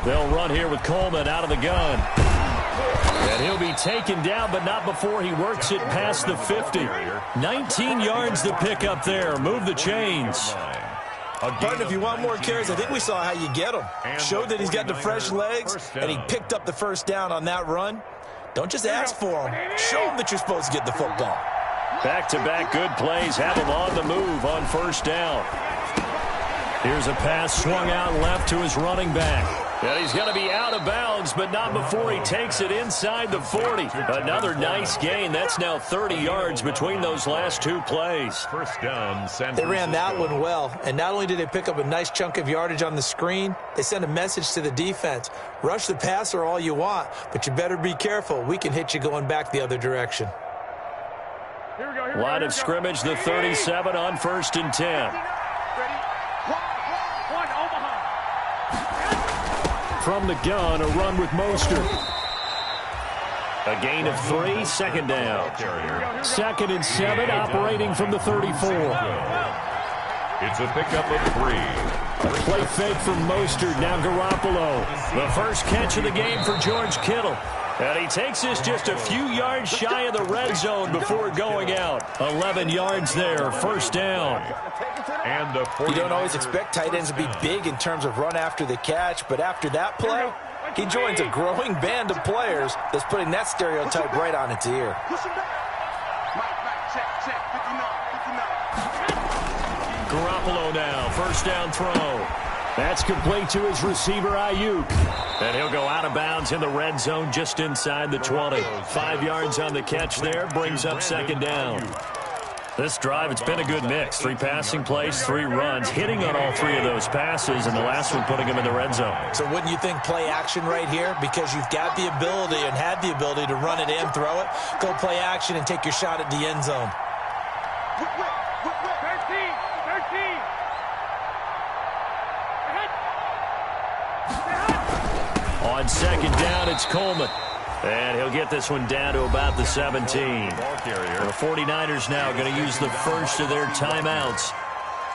They'll run here with Coleman out of the gun. And he'll be taken down, but not before he works it past the 50. 19 yards to pick up there. Move the chains. But if you want more carries, I think we saw how you get him. Showed that he's got the fresh legs, and he picked up the first down on that run. Don't just ask for him. Show him that you're supposed to get the football. Back-to-back good plays have him on the move on first down. Here's a pass swung out left to his running back. And he's going to be out of bounds, but not before he takes it inside the 40. Another nice gain. That's now 30 yards between those last 2 plays. First down, They ran that one well, and not only did they pick up a nice chunk of yardage on the screen, they sent a message to the defense. Rush the passer all you want, but you better be careful. We can hit you going back the other direction. Line of scrimmage, the 37 on 1st and 10. From the gun, a run with Mostert. A gain of 3, 2nd down. 2nd and 7, operating from the 34. It's a pickup of 3. A play fake from Mostert, now Garoppolo. The first catch of the game for George Kittle. And he takes this just a few yards shy of the red zone before going out. 11 yards there, first down. And you don't always expect tight ends to be big in terms of run after the catch, but after that play, he joins a growing band of players that's putting that stereotype right on its ear. Garoppolo now, first down throw. That's complete to his receiver, Ayuk. And he'll go out of bounds in the red zone just inside the 20. 5 yards on the catch there, brings up 2nd down. This drive, it's been a good mix. 3 passing plays, 3 runs, hitting on all 3 of those passes, and the last one putting him in the red zone. So wouldn't you think play action right here? Because you've got the ability and had the ability to run it and throw it. Go play action and take your shot at the end zone. 13. On 2nd down, it's Coleman. And he'll get this one down to about the 17. The 49ers now going to use the first of their timeouts,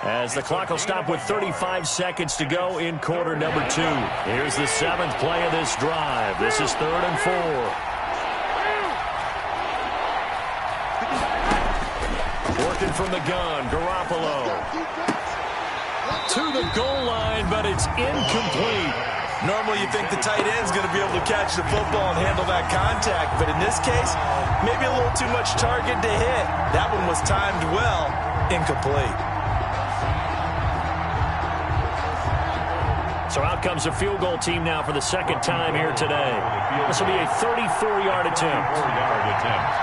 as the clock will stop with 35 seconds to go in quarter number 2. Here's the 7th play of this drive. This is 3rd and 4. Working from the gun, Garoppolo. To the goal line, but it's incomplete. Normally you think the tight end's going to be able to catch the football and handle that contact, but in this case, maybe a little too much target to hit. That one was timed well, incomplete. So out comes a field goal team now for the second time here today. This will be a 34-yard attempt. 34-yard attempt.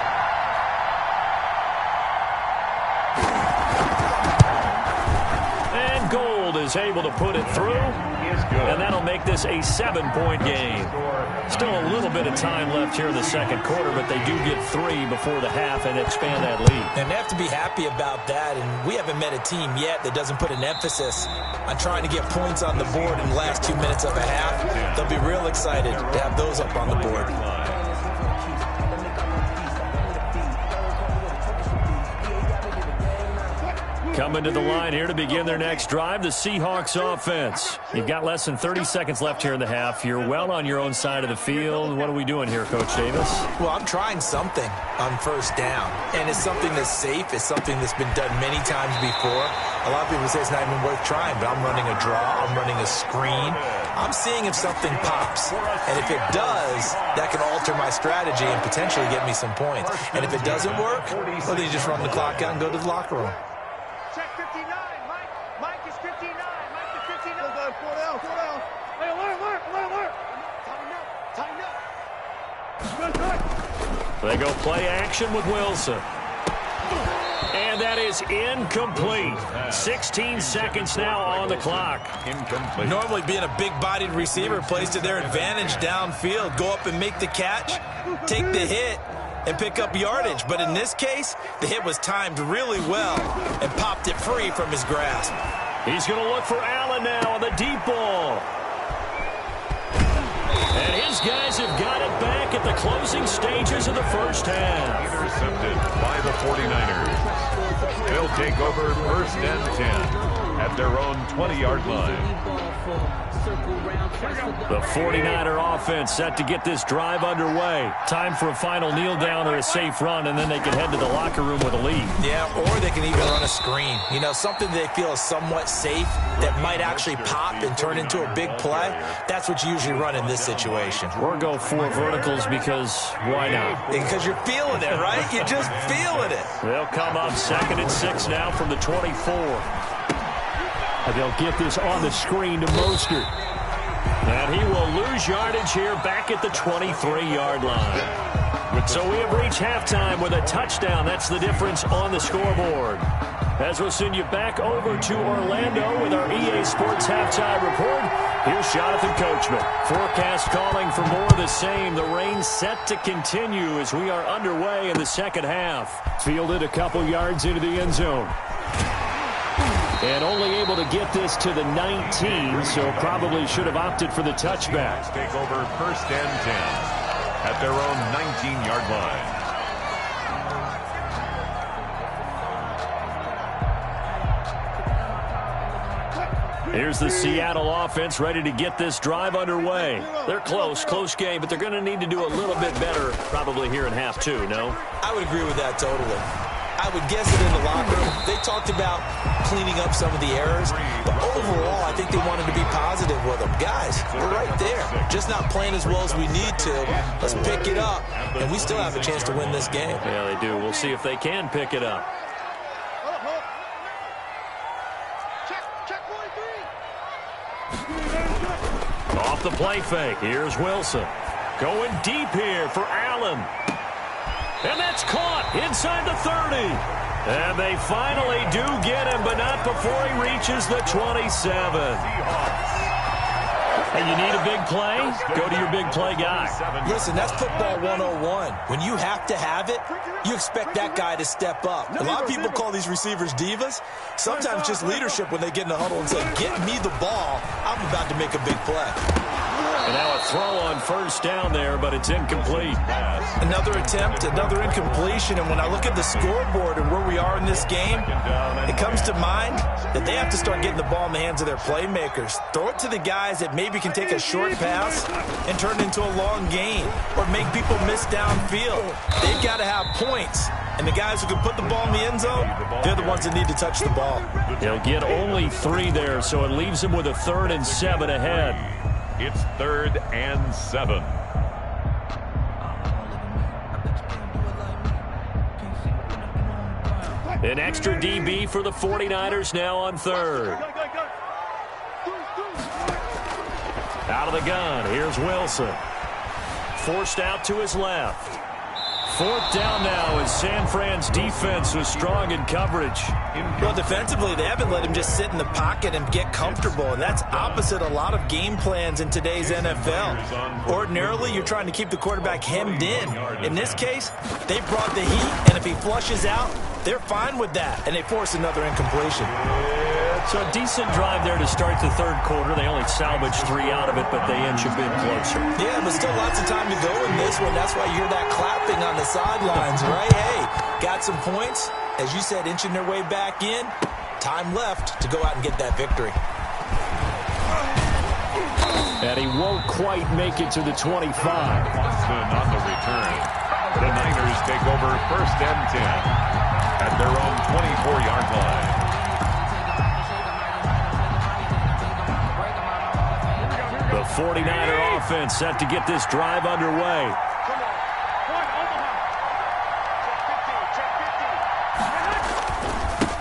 And Gold is able to put it through. And that'll make this a 7-point game. Still a little bit of time left here in the second quarter, but they do get 3 before the half and expand that lead. And they have to be happy about that, and we haven't met a team yet that doesn't put an emphasis on trying to get points on the board in the last 2 minutes of a half. They'll be real excited to have those up on the board. Coming to the line here to begin their next drive, the Seahawks offense. You've got less than 30 seconds left here in the half. You're well on your own side of the field. What are we doing here, Coach Davis? Well, I'm trying something on first down, and it's something that's safe. It's something that's been done many times before. A lot of people say it's not even worth trying, but I'm running a draw. I'm running a screen. I'm seeing if something pops, and if it does, that can alter my strategy and potentially get me some points. And if it doesn't work, well, then you just run the clock out and go to the locker room. Check 59. Mike is 59. Mike is 59. Go down, 4 down, 4 down. Hey, alert. Tighten up. They go play action with Wilson. And that is incomplete. 16 seconds now on the clock. Incomplete. Normally being a big-bodied receiver plays to their advantage downfield. Go up and make the catch, take the hit, and pick up yardage. But in this case, the hit was timed really well and popped it free from his grasp. He's going to look for Allen now on the deep ball. And his guys have got it back at the closing stages of the first half. Intercepted by the 49ers. They'll take over first and 10 at their own 20-yard line. The 49er offense set to get this drive underway. Time for a final kneel down or a safe run, and then they can head to the locker room with a lead. Yeah, or they can even run a screen. You know, something they feel is somewhat safe that might actually pop and turn into a big play. That's what you usually run in this situation. Or go 4 verticals because why not? Because you're feeling it, right? You're just feeling it. They'll come up 2nd and 6 now from the 24. And they'll get this on the screen to Mostert. And he will lose yardage here back at the 23-yard line. So we have reached halftime with a touchdown. That's the difference on the scoreboard. As we'll send you back over to Orlando with our EA Sports Halftime Report, here's Jonathan Coachman. Forecast calling for more of the same. The rain set to continue as we are underway in the second half. Fielded a couple yards into the end zone. And only able to get this to the 19, so probably should have opted for the touchback. Take over first and 10 at their own 19-yard line. Here's the Seattle offense ready to get this drive underway. They're close game, but they're going to need to do a little bit better probably here in half 2, no? I would agree with that totally. I would guess it in the locker room. They talked about cleaning up some of the errors, but overall, I think they wanted to be positive with them. Guys, we're right there. Just not playing as well as we need to. Let's pick it up, and we still have a chance to win this game. Yeah, they do. We'll see if they can pick it up. Check 43. Off the play fake. Here's Wilson. Going deep here for Allen. And that's caught inside the 30. And they finally do get him, but not before he reaches the 27. And you need a big play? Go to your big play guy. Listen, that's football 101. When you have to have it, you expect that guy to step up. A lot of people call these receivers divas. Sometimes just leadership when they get in the huddle and say, get me the ball. I'm about to make a big play. And now a throw on first down there, but it's incomplete. Another attempt, another incompletion, and when I look at the scoreboard and where we are in this game, it comes to mind that they have to start getting the ball in the hands of their playmakers. Throw it to the guys that maybe can take a short pass and turn it into a long gain or make people miss downfield. They've got to have points, and the guys who can put the ball in the end zone, they're the ones that need to touch the ball. They'll get only 3 there, so it leaves them with a 3rd and 7 ahead. It's 3rd and 7. An extra DB for the 49ers now on 3rd. Out of the gun, here's Wilson. Forced out to his left. 4th down now as San Fran's defense was strong in coverage. Well, defensively, they haven't let him just sit in the pocket and get comfortable, and that's opposite a lot of game plans in today's NFL. Ordinarily, you're trying to keep the quarterback hemmed in. In this case, they brought the heat, and if he flushes out, they're fine with that, and they force another incompletion. So a decent drive there to start the 3rd quarter. They only salvaged 3 out of it, but they inch a bit closer. Yeah, but still lots of time to go in this one. That's why you hear that clapping on the sidelines, right? Hey, got some points. As you said, inching their way back in. Time left to go out and get that victory. And he won't quite make it to the 25. Boston on the return. The Niners take over 1st and 10 at their own 24-yard line. The 49er offense set to get this drive underway.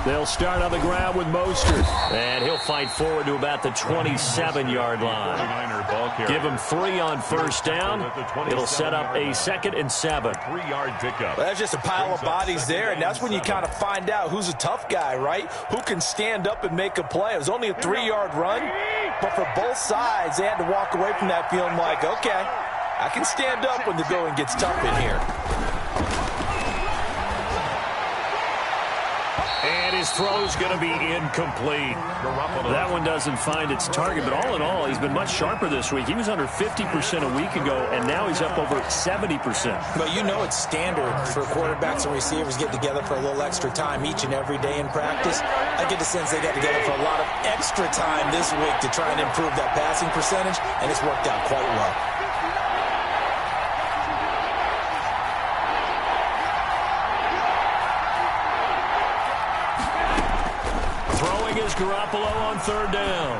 They'll start on the ground with Mostert. And he'll fight forward to about the 27-yard line. Give him 3 on 1st down. It'll set up a 2nd and 7. 3-yard pickup. Well, that's just a pile of bodies there, and that's when you kind of find out who's a tough guy, right? Who can stand up and make a play. It was only a 3-yard run, but for both sides, they had to walk away from that feeling like, okay, I can stand up when the going gets tough in here. And his throw's going to be incomplete. That one doesn't find its target, but all in all, he's been much sharper this week. He was under 50% a week ago, and now he's up over 70%. But you know it's standard for quarterbacks and receivers get together for a little extra time each and every day in practice. I get the sense they got together for a lot of extra time this week to try and improve that passing percentage, and it's worked out quite well. Garoppolo on 3rd down.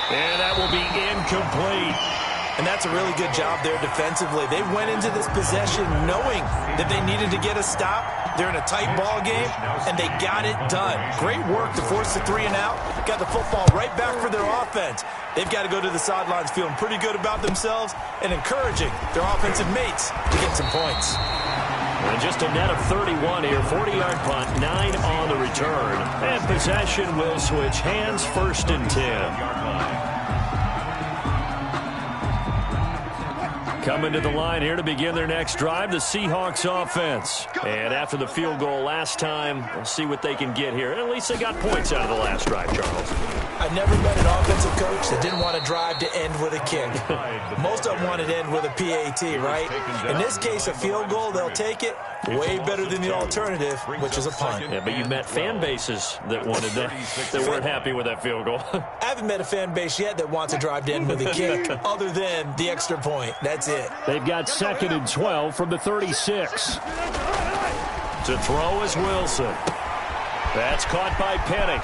And that will be incomplete. And that's a really good job there defensively. They went into this possession knowing that they needed to get a stop. They're in a tight ball game, and they got it done. Great work to force the 3 and out. Got the football right back for their offense. They've got to go to the sidelines feeling pretty good about themselves and encouraging their offensive mates to get some points. And just a net of 31 here, 40-yard punt, 9 on the return. And possession will switch hands, 1st and 10. Coming to the line here to begin their next drive, the Seahawks offense. And after the field goal last time, we'll see what they can get here. At least they got points out of the last drive, Charles. I've never met an offensive coach that didn't want to drive to end with a kick. Most of them wanted to end with a PAT, right? In this case, a field goal, they'll take it. Way better than the alternative, which is a punt. Yeah, but you met fan bases that wanted that, that weren't happy with that field goal. I haven't met a fan base yet that wants to drive to end with a kick other than the extra point. That's it. They've got 2nd and 12 from the 36. To throw is Wilson. That's caught by Penny.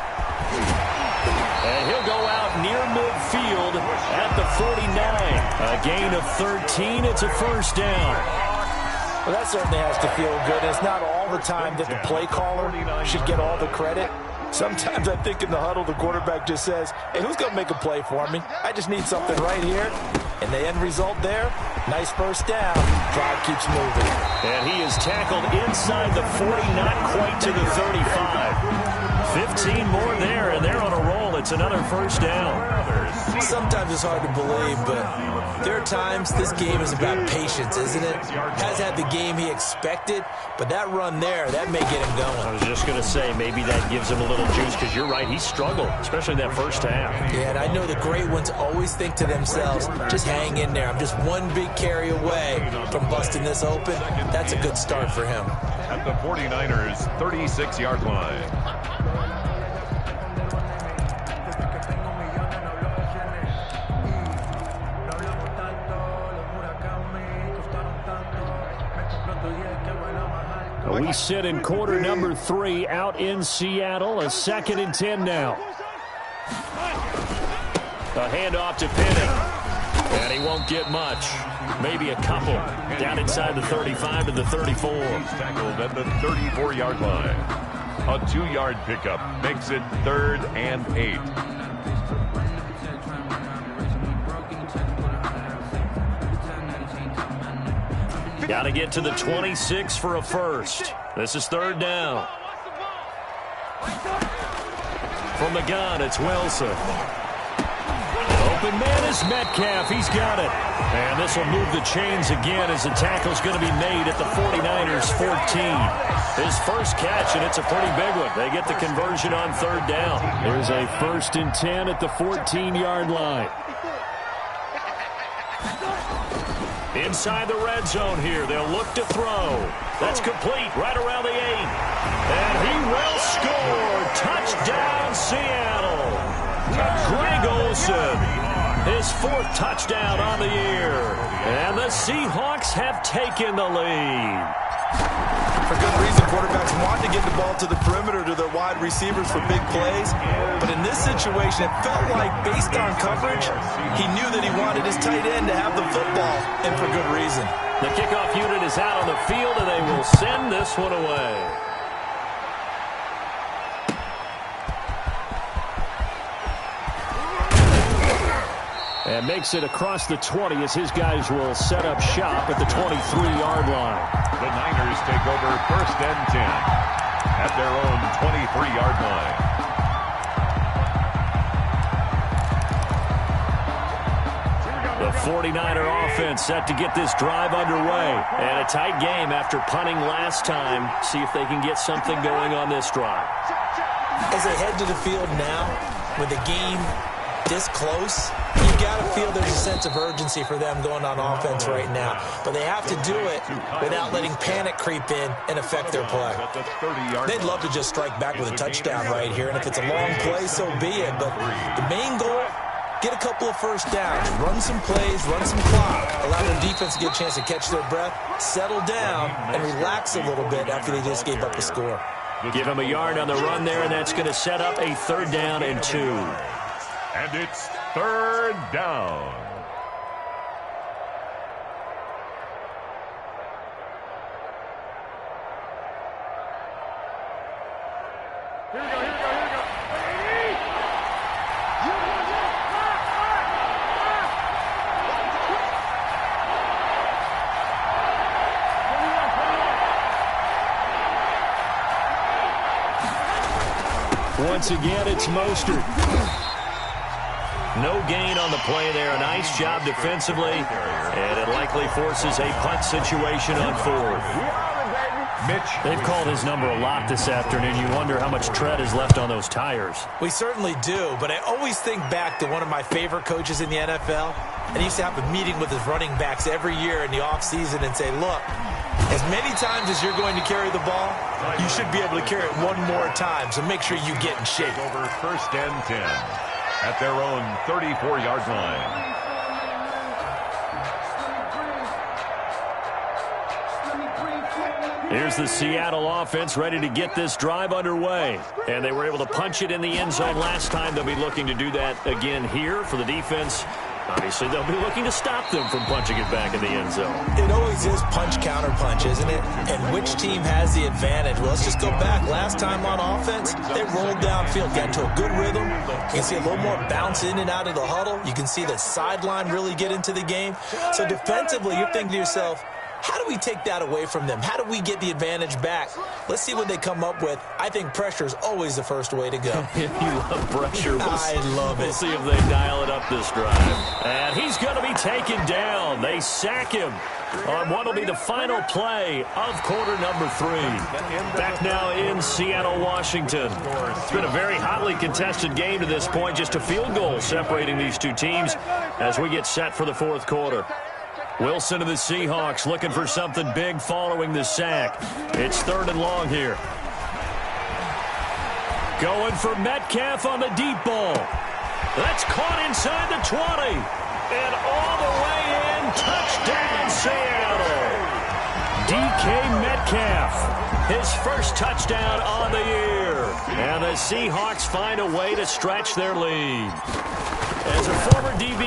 And he'll go out near midfield at the 49. A gain of 13. It's a 1st down. Well, that certainly has to feel good. It's not all the time that the play caller should get all the credit. Sometimes I think in the huddle, the quarterback just says, hey, who's going to make a play for me? I just need something right here. And the end result there, nice 1st down. Drive keeps moving. And he is tackled inside the 40, not quite to the 35. 15 more there, and they're on a roll. It's another 1st down. Sometimes it's hard to believe, but there are times this game is about patience, isn't it? Has had the game he expected, but that run there, that may get him going. I was just going to say, maybe that gives him a little juice, because you're right, he struggled, especially in that 1st half. Yeah, and I know the great ones always think to themselves, just hang in there. I'm just one big carry away from busting this open. That's a good start for him. At the 49ers' 36-yard line. We sit in quarter number 3 out in Seattle. A 2nd and 10 now. A handoff to Penny. And he won't get much. Maybe a couple. Down inside the 35 to the 34. He's tackled at the 34-yard line. A 2-yard pickup makes it 3rd and 8. Got to get to the 26 for a first. This is third down. From the gun, it's Wilson. Open man is Metcalf. He's got it. And this will move the chains again as the tackle's going to be made at the 49ers 14. His first catch, and it's a pretty big one. They get the conversion on third down. There's a 1st and 10 at the 14-yard line. Inside the red zone here. They'll look to throw. That's complete right around the 8. And he will score. Touchdown, Seattle. Greg Olsen, his 4th touchdown on the year. And the Seahawks have taken the lead. For good reason, quarterbacks want to get the ball to the perimeter to their wide receivers for big plays. But in this situation, it felt like, based on coverage, he knew that he wanted his tight end to have the football, and for good reason. The kickoff unit is out on the field, and they will send this one away. And makes it across the 20 as his guys will set up shop at the 23-yard line. The Niners take over 1st and 10 at their own 23-yard line. The 49er offense set to get this drive underway. And a tight game after punting last time. See if they can get something going on this drive. As they head to the field now, with the game this close, you got to feel there's a sense of urgency for them going on offense right now. But they have to do it without letting panic creep in and affect their play. They'd love to just strike back with a touchdown right here, and if it's a long play, so be it. But the main goal, get a couple of first downs, run some plays, run some clock, allow their defense to get a chance to catch their breath, settle down, and relax a little bit after they just gave up a score. Give him a yard on the run there, and that's going to set up a 3rd down and 2. And it's 3rd down. Here we go. Once again, it's Mostert. No gain on the play there. A nice job defensively. And it likely forces a punt situation on 4th. They've called his number a lot this afternoon. You wonder how much tread is left on those tires. We certainly do, but I always think back to one of my favorite coaches in the NFL. And he used to have a meeting with his running backs every year in the offseason and say, look, as many times as you're going to carry the ball, you should be able to carry it one more time, so make sure you get in shape. Over 1st and 10 at their own 34-yard line. Here's the Seattle offense ready to get this drive underway. And they were able to punch it in the end zone last time. They'll be looking to do that again here for the defense. Obviously, they'll be looking to stop them from punching it back in the end zone. It always is punch-counter-punch, isn't it? And which team has the advantage? Well, let's just go back. Last time on offense, they rolled downfield, got into a good rhythm. You can see a little more bounce in and out of the huddle. You can see the sideline really get into the game. So defensively, you're thinking to yourself, how do we take that away from them? How do we get the advantage back? Let's see what they come up with. I think pressure is always the first way to go. You love pressure. I love it. We'll see if they dial it up this drive. And he's going to be taken down. They sack him on what will be the final play of quarter number 3. Back now in Seattle, Washington. It's been a very hotly contested game to this point. Just a field goal separating these two teams as we get set for the 4th quarter. Wilson of the Seahawks looking for something big following the sack. It's 3rd and long here. Going for Metcalf on the deep ball. That's caught inside the 20. And all the way in. Touchdown, Seattle. DK Metcalf. His first touchdown on the year. And the Seahawks find a way to stretch their lead. As a former DB,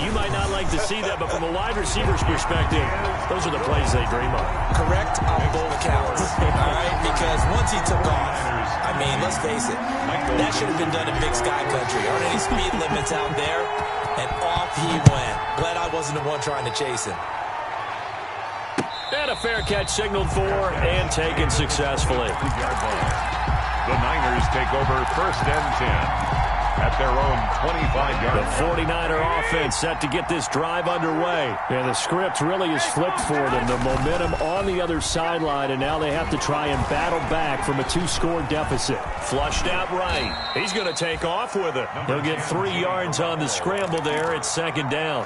you might not like to see that, but from a wide receiver's perspective, those are the plays they dream of. Correct on both counts, all right? Because once he took off, I mean, let's face it, that should have been done in Big Sky Country. Aren't any speed limits out there? And off he went. Glad I wasn't the one trying to chase him. And a fair catch signaled for and taken successfully. The Niners take over 1st and 10 at their own 25-yard line. The 49er offense set to get this drive underway. And the script really is flipped for them. The momentum on the other sideline, and now they have to try and battle back from a 2-score deficit. Flushed out right. He's going to take off with it. He'll get 3 yards on the scramble there at 2nd down.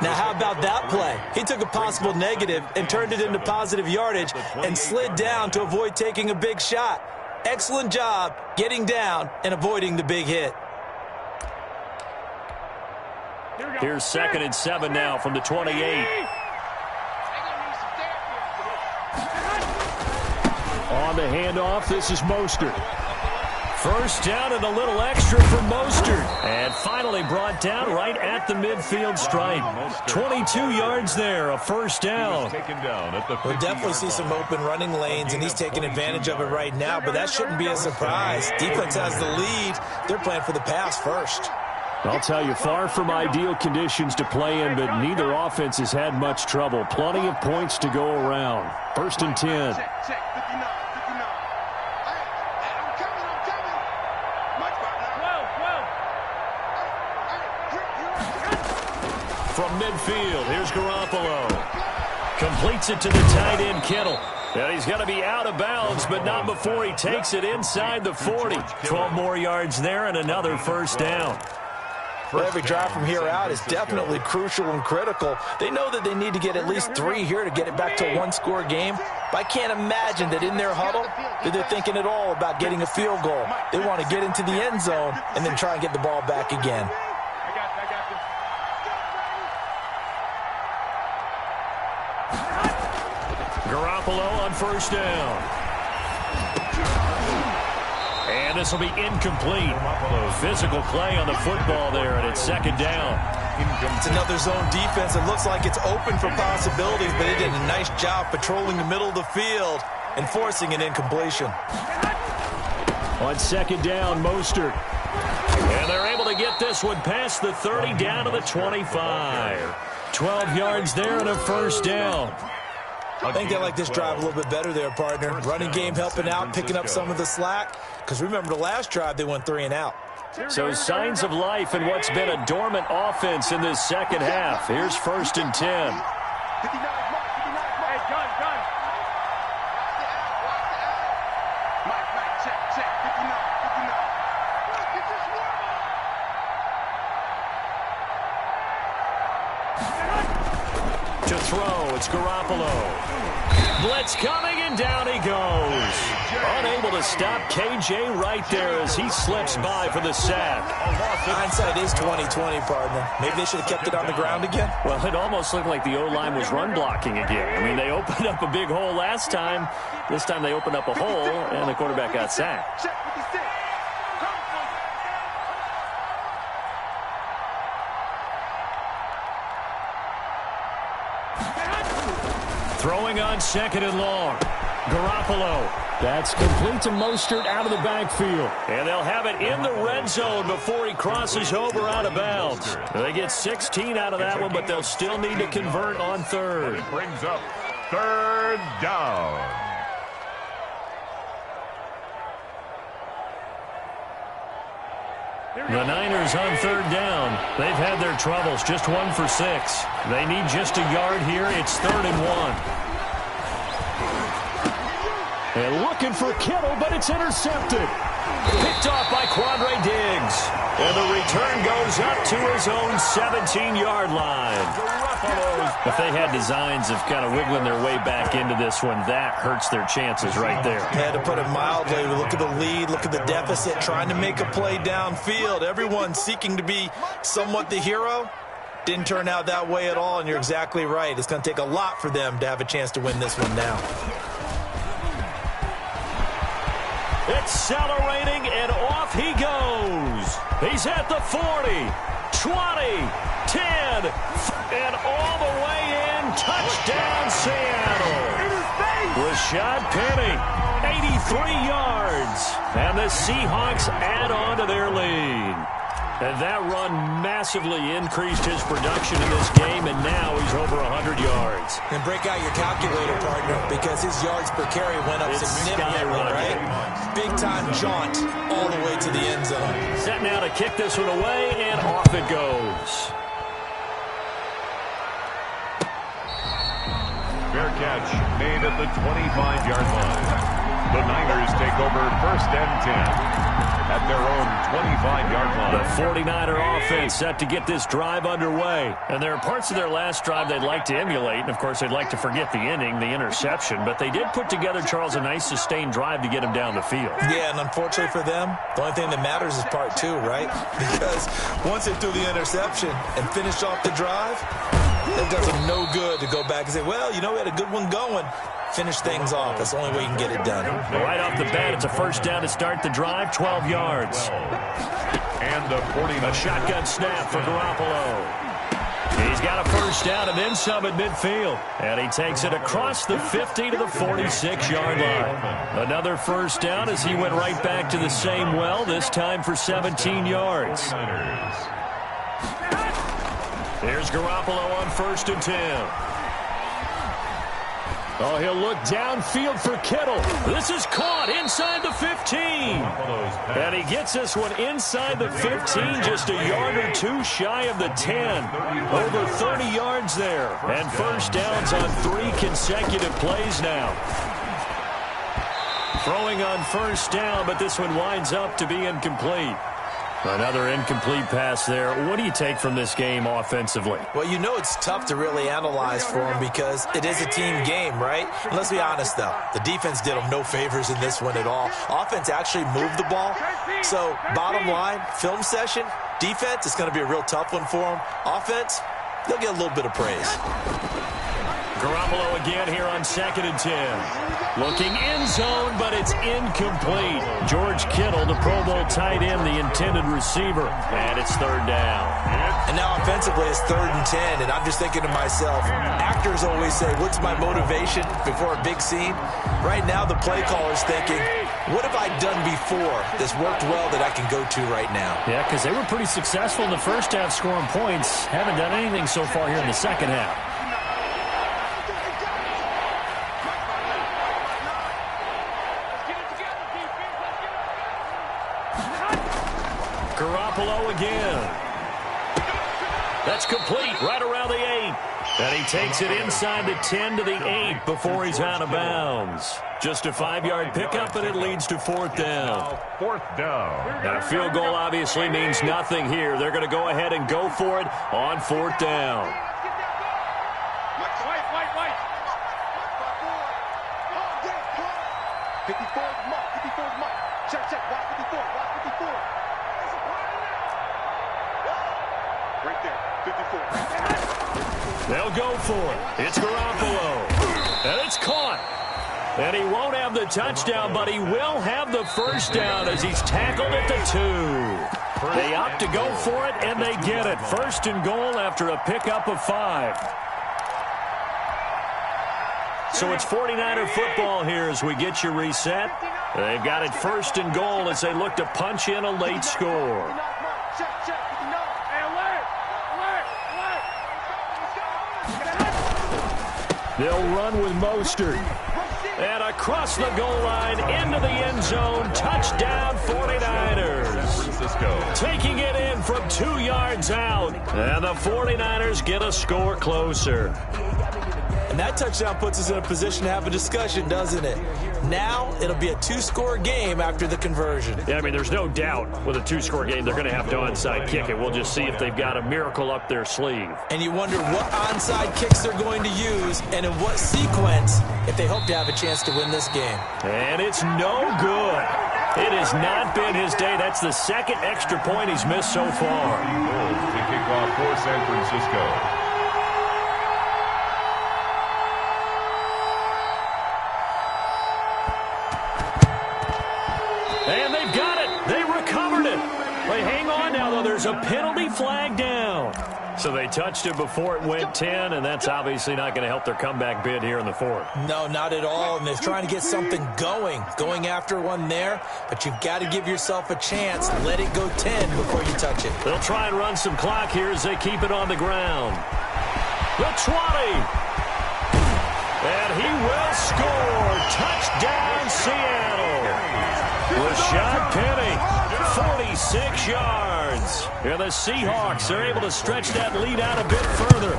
Now, how about that play? He took a possible negative and turned it into positive yardage and slid down to avoid taking a big shot. Excellent job getting down and avoiding the big hit. Here's 2nd and 7 now from the 28. On the handoff, this is Mostert. 1st down and a little extra for Mostert. And finally brought down right at the midfield stripe. 22 yards there, a 1st down. We'll definitely see some open running lanes, and he's taking advantage of it right now, but that shouldn't be a surprise. Defense has the lead. They're playing for the pass first. I'll tell you, far from ideal conditions to play in, but neither offense has had much trouble. Plenty of points to go around. 1st and 10. From midfield, here's Garoppolo. Completes it to the tight end, Kittle. And he's going to be out of bounds, but not before he takes it inside the 40. 12 more yards there and another 1st down. Well, every drive from here out is definitely crucial and critical. They know that they need to get at least 3 here to get it back to a 1-score game. But I can't imagine that in their huddle that they're thinking at all about getting a field goal. They want to get into the end zone and then try and get the ball back again. Garoppolo on 1st down. And this will be incomplete. Physical play on the football there, and it's 2nd down. It's another zone defense. It looks like it's open for possibilities, but it did a nice job patrolling the middle of the field and forcing an incompletion. On 2nd down, Mostert. And they're able to get this one past the 30 down to the 25. 12 yards there and a 1st down. I think they like this drive a little bit better there, partner. Running game helping out, picking up some of the slack. Because remember, the last drive, they went 3 and out. So signs of life in what's been a dormant offense in this 2nd half. Here's 1st and 10. To throw, it's Garoppolo. Blitz coming, and down he goes. Unable to stop KJ right there as he slips by for the sack. Hindsight is 20/20, partner. Maybe they should have kept it on the ground again. Well, it almost looked like the O-line was run blocking again. I mean, they opened up a big hole last time. This time they opened up a hole, and the quarterback got sacked. Throwing on 2nd and long. Garoppolo. That's complete to Mostert out of the backfield. And they'll have it in the red zone before he crosses over out of bounds. They get 16 out of that one, but they'll still need to convert on 3rd. It brings up 3rd down. The Niners on 3rd down. They've had their troubles, just 1 for 6. They need just a yard here. It's 3rd and 1. And looking for Kittle, but it's intercepted. Picked off by Quandre Diggs. And the return goes up to his own 17-yard line. If they had designs of kind of wiggling their way back into this one, that hurts their chances right there. Yeah, to put it mildly, look at the lead, look at the deficit, trying to make a play downfield. Everyone seeking to be somewhat the hero. Didn't turn out that way at all, and you're exactly right. It's going to take a lot for them to have a chance to win this one now. Accelerating, and off he goes. He's at the 40, 20, 10, and all the way in. Touchdown, Seattle. Rashad Penny, 83 yards. And the Seahawks add on to their lead. And that run massively increased his production in this game, and now he's over 100 yards. And break out your calculator, partner, because his yards per carry went up significantly, right? Big-time jaunt all the way to the end zone. Set now to kick this one away, and off it goes. Fair catch made at the 25-yard line. The Niners take over 1st and 10. At their own 25-yard line. The 49er offense set to get this drive underway. And there are parts of their last drive they'd like to emulate. And, of course, they'd like to forget the inning, the interception. But they did put together, Charles, a nice sustained drive to get him down the field. Yeah, and unfortunately for them, the only thing that matters is part 2, right? Because once they threw the interception and finished off the drive, it does them no good to go back and say, well, you know, we had a good one going. Finish things off. That's the only way you can get it done. Right off the bat, it's a first down to start the drive, 12 yards. And the 49. A shotgun snap for Garoppolo. He's got a first down and then some at midfield. And he takes it across the 50 to the 46-yard line. Another first down as he went right back to the same well, this time for 17 yards. Here's Garoppolo on 1st and 10. Oh, he'll look downfield for Kittle. This is caught inside the 15. And he gets this one inside the 15, just a yard or two shy of the 10. Over 30 yards there. And first downs on 3 consecutive plays now. Throwing on first down, but this one winds up to be incomplete. Another incomplete pass there. What do you take from this game offensively? Well, you know it's tough to really analyze for them because it is a team game, right? And let's be honest, though. The defense did them no favors in this one at all. Offense actually moved the ball. So, bottom line, film session, defense, it's going to be a real tough one for them. Offense, they'll get a little bit of praise. Garoppolo again here on 2nd and 10. Looking end zone, but it's incomplete. George Kittle, the Pro Bowl tight end, the intended receiver. And it's 3rd down. And now offensively it's 3rd and 10. And I'm just thinking to myself, actors always say, what's my motivation before a big scene? Right now the play caller's thinking, what have I done before that's worked well that I can go to right now? Yeah, because they were pretty successful in the first half scoring points. Haven't done anything so far here in the second half. Garoppolo again. That's complete right around the 8. And he takes it inside the 10 to the 8 before he's out of bounds. Just a 5-yard pickup, and it leads to 4th down. 4th down. Now, a field goal obviously means nothing here. They're going to go ahead and go for it on 4th down. They'll go for it. It's Garoppolo. And it's caught. And he won't have the touchdown, but he will have the first down as he's tackled at the 2. They opt to go for it, and they get it. 1st and goal after a pickup of 5. So it's 49er football here as we get you reset. They've got it 1st and goal as they look to punch in a late score. They'll run with Mostert. And across the goal line, into the end zone, touchdown 49ers. Taking it in from 2 yards out. And the 49ers get a score closer. And that touchdown puts us in a position to have a discussion, doesn't it? Now, it'll be a 2-score game after the conversion. Yeah, I mean, there's no doubt with a 2-score game, they're going to have to onside kick it. We'll just see if they've got a miracle up their sleeve. And you wonder what onside kicks they're going to use and in what sequence if they hope to have a chance to win this game. And it's no good. It has not been his day. That's the 2nd extra point he's missed so far. To kick off for San Francisco. And they've got it. They recovered it. They hang on now, though. There's a penalty flag down. So they touched it before it went 10, and that's obviously not going to help their comeback bid here in the fourth. No, not at all, and they're trying to get something going after one there, but you've got to give yourself a chance. Let it go 10 before you touch it. They'll try and run some clock here as they keep it on the ground. The 20. And he will score. Touchdown, Seattle. Rashad Penny, 46 yards. And the Seahawks are able to stretch that lead out a bit further.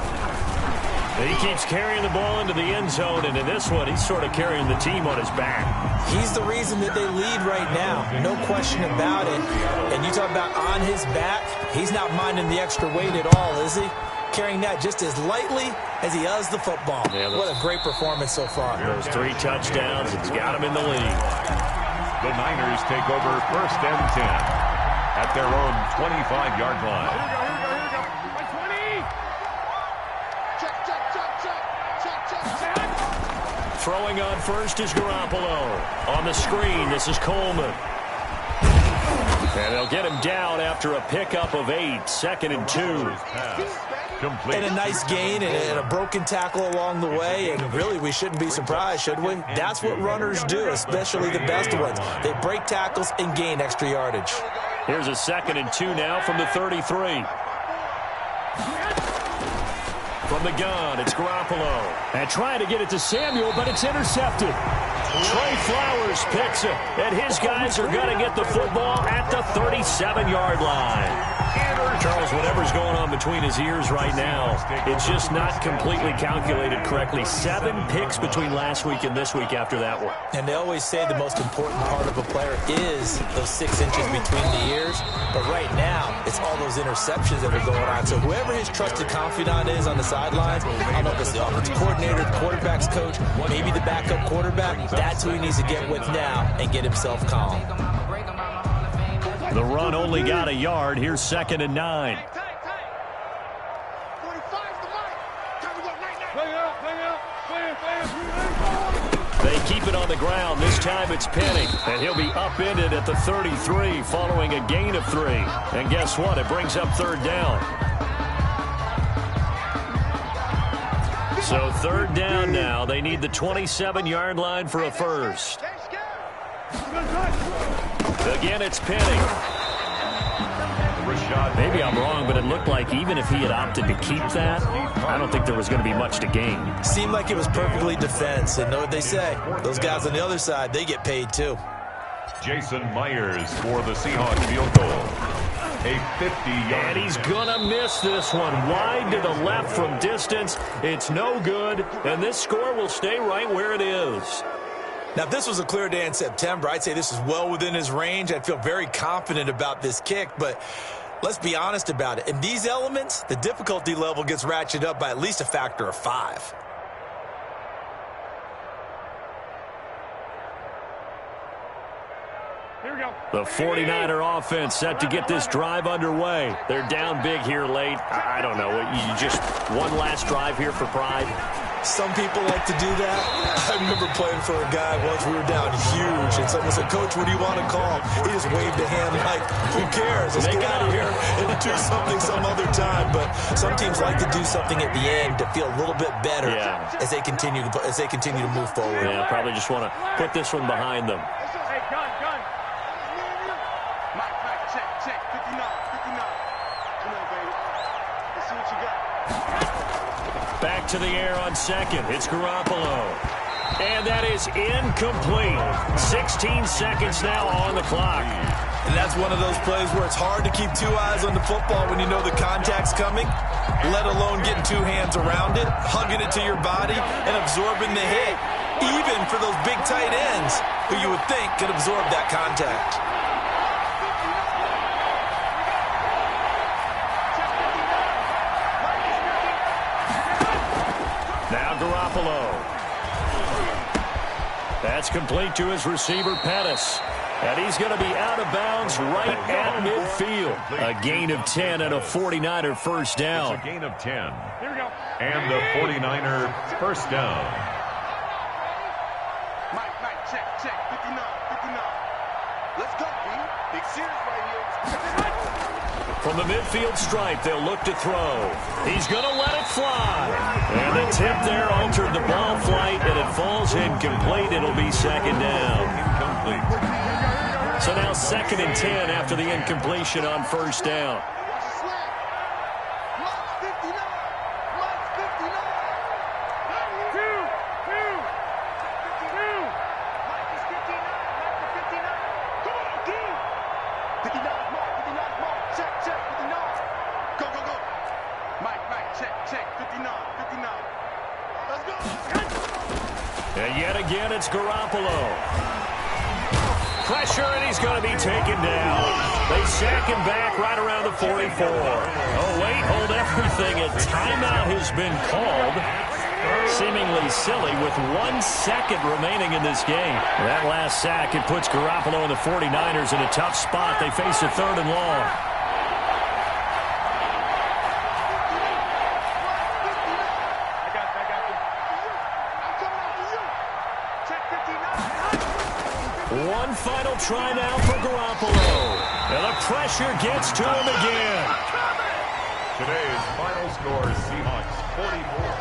He keeps carrying the ball into the end zone, and in this one, he's sort of carrying the team on his back. He's the reason that they lead right now. No question about it. And you talk about on his back, he's not minding the extra weight at all, is he? Carrying that just as lightly as he does the football. Yeah, what a great performance so far. Those 3 touchdowns, it's got him in the lead. The Niners take over 1st and 10 at their own 25-yard line. Here we go. 20. Check. Throwing on first is Garoppolo. On the screen, this is Coleman. And they'll get him down after a pickup of 8, 2nd and 2. And a nice gain and a broken tackle along the way, and really we shouldn't be surprised, should we? That's what runners do, especially the best ones. They break tackles and gain extra yardage. Here's a 2nd and 2 now from the 33. From the gun, it's Garoppolo. And trying to get it to Samuel, but it's intercepted. Trey Flowers picks it, and his guys are going to get the football at the 37-yard line. Charles, whatever's going on between his ears right now, it's just not completely calculated correctly. 7 picks between last week and this week after that one. And they always say the most important part of a player is those 6 inches between the ears. But right now, it's all those interceptions that are going on. So whoever his trusted confidant is on the sidelines, I don't know if it's the offensive coordinator, the quarterback's coach, maybe the backup quarterback, that's who he needs to get with now and get himself calm. The run only got a yard. Here's 2nd and 9. They keep it on the ground. This time it's Penny, and he'll be upended at the 33 following a gain of 3. And guess what? It brings up 3rd down. So 3rd down now. They need the 27-yard line for a first. Again, it's Penny. Maybe I'm wrong, but it looked like even if he had opted to keep that, I don't think there was going to be much to gain. Seemed like it was perfectly defense, and know what they say. Those guys on the other side, they get paid too. Jason Myers for the Seahawks field goal. A 50-yard. And he's going to miss this one. Wide to the left from distance. It's no good, and this score will stay right where it is. Now, if this was a clear day in September, I'd say this is well within his range. I'd feel very confident about this kick, but let's be honest about it. In these elements, the difficulty level gets ratcheted up by at least a factor of 5. Here we go. The 49er offense set to get this drive underway. They're down big here late. I don't know. You just one last drive here for pride? Some people like to do that. I remember playing for a guy once. We were down huge, and someone said, "Coach, what do you want to call?" He just waved a hand like, "Who cares? Let's get out of here and do something some other time." But some teams like to do something at the end to feel a little bit better as they continue to move forward. Yeah, probably just want to put this one behind them. Hey, gun. Mike, check. 59. Come on, baby. Let's see what you got. Back to the air on 2nd. It's Garoppolo. And that is incomplete. 16 seconds now on the clock. And that's one of those plays where it's hard to keep 2 eyes on the football when you know the contact's coming, let alone getting 2 hands around it, hugging it to your body, and absorbing the hit, even for those big tight ends who you would think could absorb that contact. Now Garoppolo. That's complete to his receiver, Pettis. And he's going to be out of bounds right at midfield. A gain of 10 and a 49er first down. It's a gain of 10. Here we go. And the 49er first down. Mike, check. 59. Let's go, B. Big series right here. From the midfield stripe, they'll look to throw. He's going to let it fly. And the tip there altered the ball flight, and it falls incomplete. It'll be second down. Incomplete. So now 2nd and 10 after the incompletion on first down. And yet again, it's Garoppolo. Pressure, and he's going to be taken down. They sack him back right around the 44. Oh, wait, hold everything. A timeout has been called. Seemingly silly with 1 second remaining in this game. That last sack, it puts Garoppolo and the 49ers in a tough spot. They face a 3rd and long. One final try now for Garoppolo. And the pressure gets to him again. Today's final score, Seahawks 44.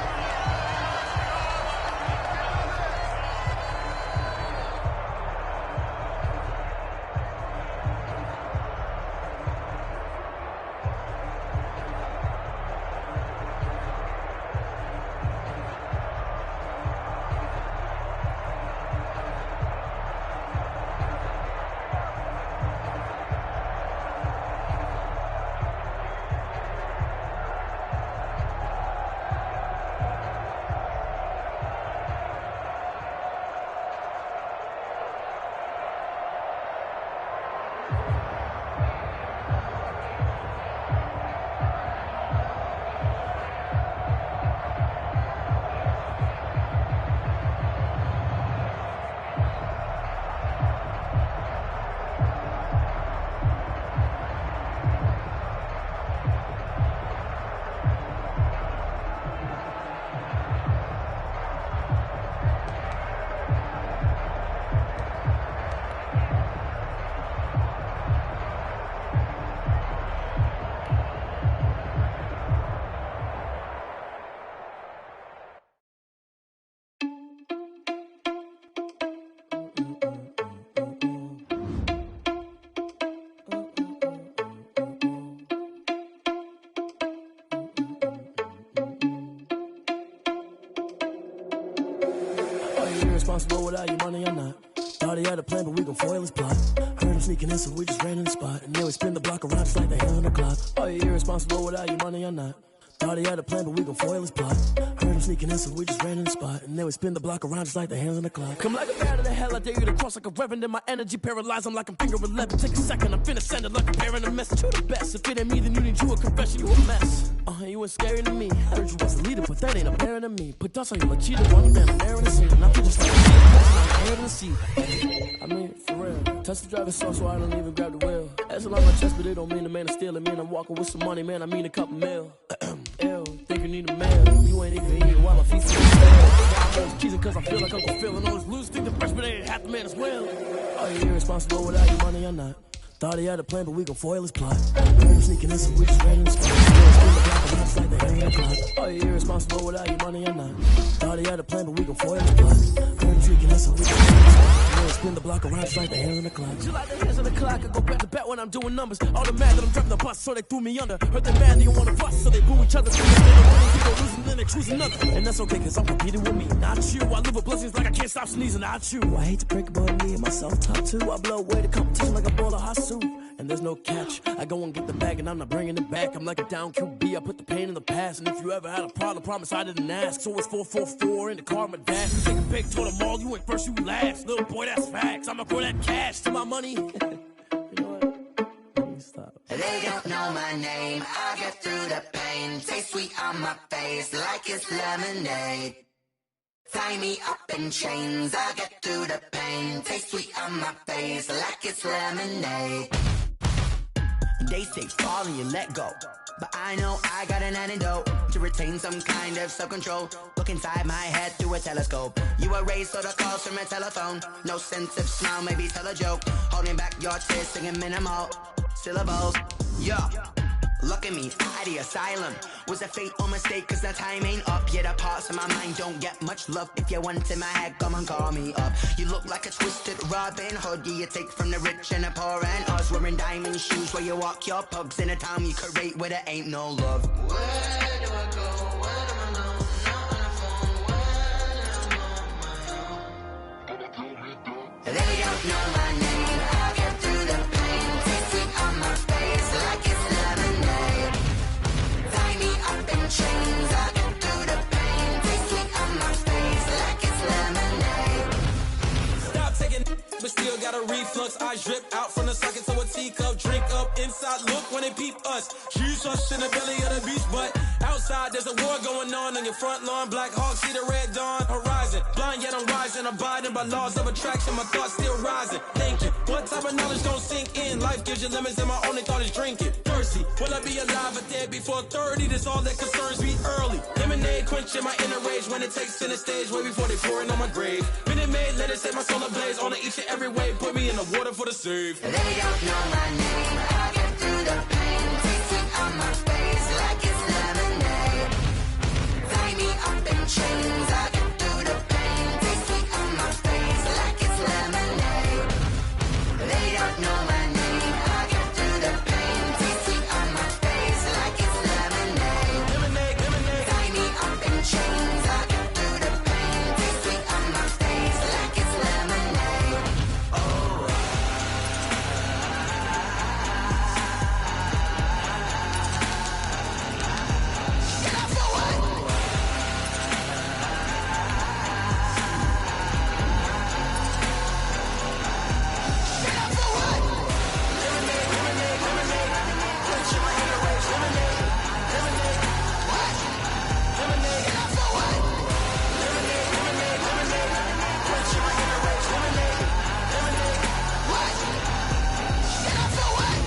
Responsible without your money or not. Thought he had a plan, but we gon' foil his plot. Heard him sneaking in, so we just ran in the spot. And then we spin the block around just like the hand on the clock. Are you irresponsible without your money or not? Thought he had a plan, but we gon' foil his plot. Heard him sneaking in, so we just ran in the spot. And then we spin the block around just like the hands on the clock. Come like a bat of the hell, I dare you to cross like a reverend. And my energy paralyzed, I'm like I'm finger 11. Take a second, I'm finna send it like a bearing a message. You the best, if it ain't me, then you need you a confession. You a mess. You ain't scary to me. Heard you was a leader, but that ain't a parent to me. Put dust on you like cheetah, running down the air in the scene. And I feel just like I'm air in the seat. I mean, for real. Touch the driver's sauce, so I don't even grab the wheel. That's on my chest, but it don't mean the man is stealing. Man, I'm walking with some money, man, I mean a couple mil. Ew, think you need a man. You ain't even eating while my feet still I'm always cheesing cause I feel like Uncle Phil. And all this loose, think the freshman ain't half the man as well. Are you irresponsible without your money or not? Thought he had a plan, but we gon' foil his plot. Heard him sneaking in, so we just ran in the spot. Like the hand on the clock. Are you irresponsible without your money or not? Thought he had a plan, but we gon' foil his plot. Heard him sneaking in, so we just ran in the spot. Spin the block around just like the hands on the clock. Just like the hands on the clock, I go back to back when I'm doing numbers. All the mad that I'm driving the bus, so they threw me under. Heard they mad, they don't wanna bust, so they boo each other. So they losing, then they choose another. And that's okay, cause I'm competing with me, not you. I live with blessings like I can't stop sneezing, not you. I hate to break it, but me and myself top two. I blow away the competition like a bowl of hot soup. And there's no catch. I go and get the bag and I'm not bringing it back. I'm like a down QB, I put the pain in the past. And if you ever had a problem, promise I didn't ask. So it's 444 in the car, my dash. You take a pic, told them all, you ain't first, you last. Little boy, that's facts. I'ma throw that cash to my money. You know what? Let me stop. They don't know my name. I get through the pain. Taste sweet on my face like it's lemonade. Tie me up in chains. I get through the pain. Taste sweet on my face like it's lemonade. They say fall and you let go, but I know I got an antidote to retain some kind of self-control. Look inside my head through a telescope. You erase all the calls from a telephone. No sense of smile, maybe tell a joke. Holding back your tears, singing minimal syllables. Yeah. Look at me, out the asylum. Was a fate or mistake, cause the time ain't up. Yet the parts of my mind don't get much love. If you want in my head, come and call me up. You look like a twisted Robin Hood. Yeah, you take from the rich and the poor and us. Wearing diamond shoes where you walk your pugs. In a town you create where there ain't no love. Where do I go? Where do I know? Not on the phone. Where do I know? They don't know my name. I'll get through the pain. Taste sweet on my face like it's lemonade. Tie me up in chains. I'll get through the pain. Taste sweet on my face like it's lemonade. Stop taking, but still got a reflux. I drip out from the socket to a teacup. Drink up inside. Look when they peep us. Shoes us in the belly of the beach, but outside there's a war going on your front lawn. Black Hawk see the red dawn horizon. Blind yet I'm rising, abiding by laws of attraction. My thoughts still rising. Thinking, what type of knowledge don't sink in? Life gives you limits, and my only thought is drinking. Thirsty, will I be alive or dead before 30? That's all that concerns me early. Lemonade quenching my inner rage when it takes center stage, way before they pour it on my grave. Minute Maid, let it set my soul ablaze. On each and every way, put me in the water for the save. They don't know my name. I get through the pain. Taste sweet on my face like it's lemonade. Tie me up in chains. I get through the pain. Taste sweet on my face like it's lemonade. They don't know my name. I get through the pain. Taste sweet on my face like it's lemonade. Lemonade, lemonade. Tie me up in chains. I get through the pain. Taste sweet on my face like it's lemonade. Oh. Get up for what? Get up for what? Lemonade, lemonade, lemonade. Quenching my inner rage. Lemonade, lemonade. What? Lemonade, Get up for what? lemonade, lemonade, lemonade. Quenching my inner rage. Lemonade, lemonade. What? Get up for what?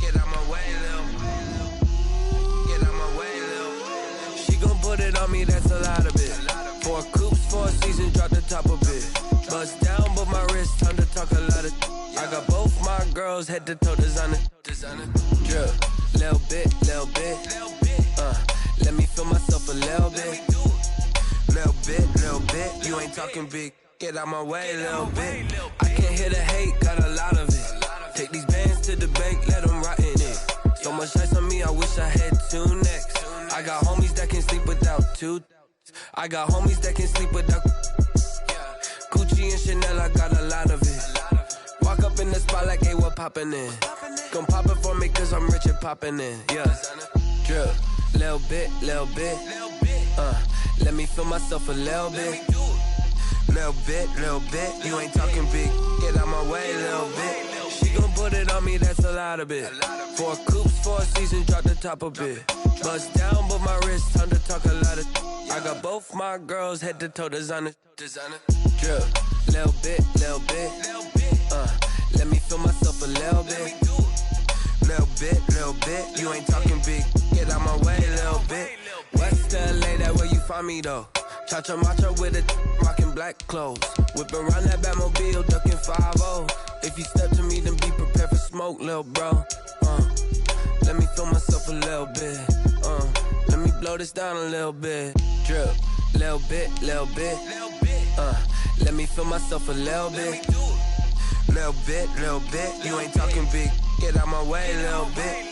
Get out my way, Lil. Get out my way, Lil. She gon' put it on me, that's a lot of it. 4 coops, 4 seasons, drop the top a bit. Bust down, but my wrist, time to talk a lot of. I got both my girls head to toe designer. Drip, little bit, little bit. Let me feel myself a little bit. Little bit. You ain't talking big. Get out my way, little bit. I can't hear the hate, got a lot of it. Take these bands to the bank, let them rot in it. So much ice on me, I wish I had 2 necks. I got homies that can sleep without 2. I got homies that can sleep without. Gucci and Chanel, I got a lot of it. Walk up in the spot like, hey, what poppin' in? Gon' pop it for me, cause I'm rich and poppin' in. Yeah. Drip, little bit, little bit. Let me feel myself a little bit. Little bit. You ain't talking big. Get out my way, little bit. She gon' put it on me, that's a lot of it. 4 coops, 4 seasons, drop the top a bit. Bust down, but my wrist, time to talk a lot of. I got both my girls head to toe designer. Drip, little bit. Let me feel myself a little bit. Little bit. You ain't talking big. Get out my way, little bit. West LA, that where you find me though. Cha-cha matcha with a rockin' black clothes. Whip around that Batmobile, ducking 5-0. If you step to me, then be prepared for smoke, lil' bro. Let me feel myself a little bit. Let me blow this down a little bit. Drip, little bit. Let me feel myself a little bit. Little bit. You ain't talking big. Get out my way, little bit.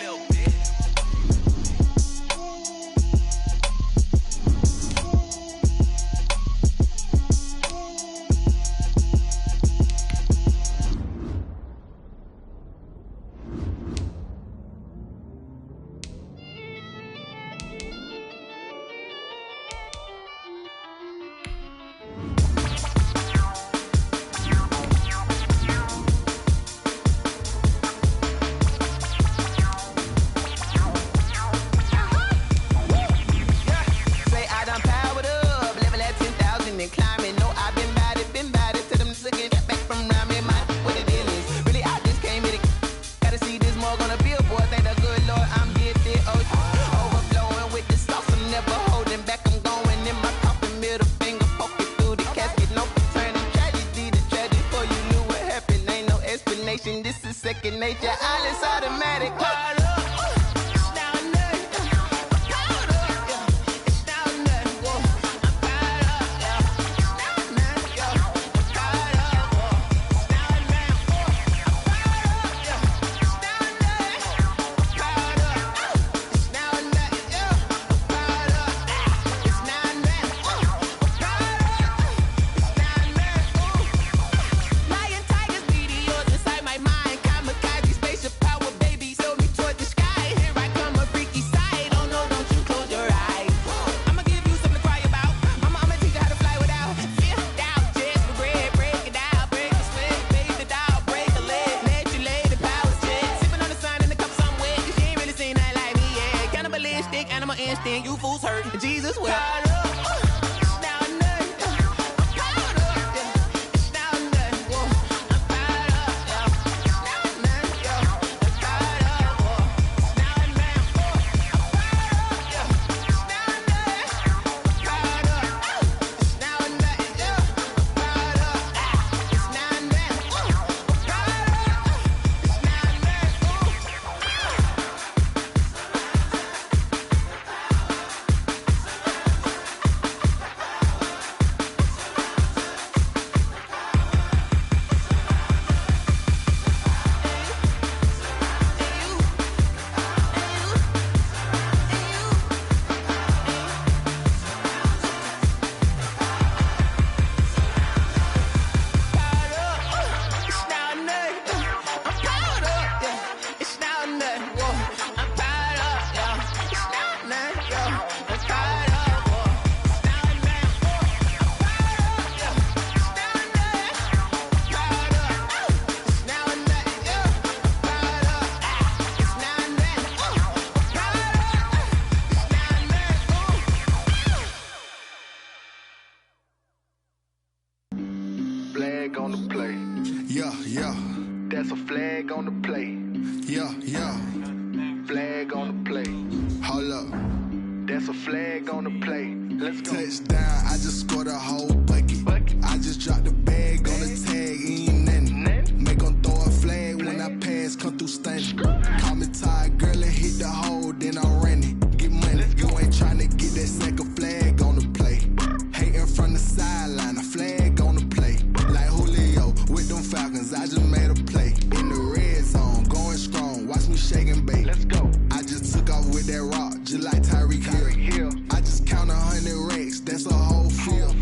destination. This is second nature. All is automatic. Caught up. You fools hurt. Jesus will. Flag on the play. Yeah, yeah. That's a flag on the play. Yeah, yeah. Flag on the play. Hold up. That's a flag on the play. Let's go. Touchdown, I just scored a whole bucket. I just dropped the bag on the tag, ain't nothing. Make them throw a flag when I pass, come through stunning. Call me tired, girl, and hit the hole, then I'm running. Get money, you ain't trying to get that second flag on the play. Hating from the sideline, a flag on the play. Like Julio with them Falcons, I just made a play. In the red zone, going strong, watch me shake and bake. Let's go. I just took off with that rock, just like Tyreek Hill. I just count 100 racks, that's a whole field.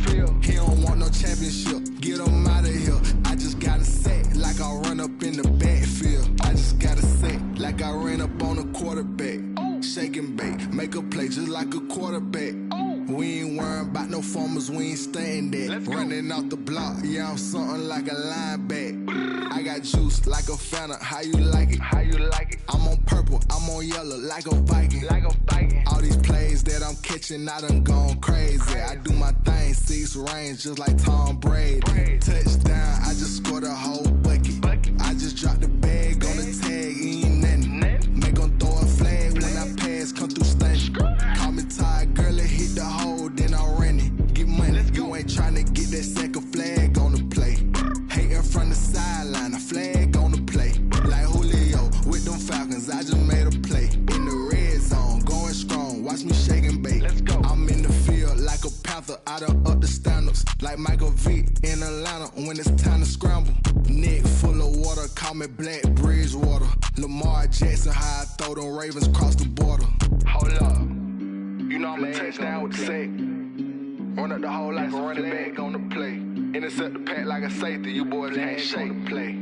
He don't want no championship, get him out of here. I just got a set, like I run up in the backfield. I just got a set, like I ran up on a quarterback. Shake and bake, make a play just like a quarterback. We ain't worrying about no formers, we ain't staying there. Running off the block, yeah, I'm something like a linebacker. I got juice like a Fanta, how you like it? How you like it? I'm on purple, I'm on yellow, like a Viking. Like a Viking. All these plays that I'm catching, I done gone crazy. I do my thing, 6 range, just like Tom Brady. Touchdown, I just scored a whole bucket. I just dropped the bag on the tag, ain't nothing. Make them throw a flag when I pass, come through stunning. Call me tired, girl, and hit the hole, then I'm running. Get money, you ain't trying to get that second flag on the play. Hating from the sideline, a flag on the play. Like Julio with them Falcons, I just made a play. In the red zone, going strong, watch me shake and bake. Let's go. I'm in the field like a Panther, I done up the standards. Like Michael Vick in Atlanta when it's time to scramble. Neck full of water, call me Black Bridgewater. Lamar Jackson, how I throw them Ravens cross the border. Hold up. You know I'm a touchdown with the sack. Run up the hole like a running back on the play. Intercept the pack like a safety, you boys can't shake the play.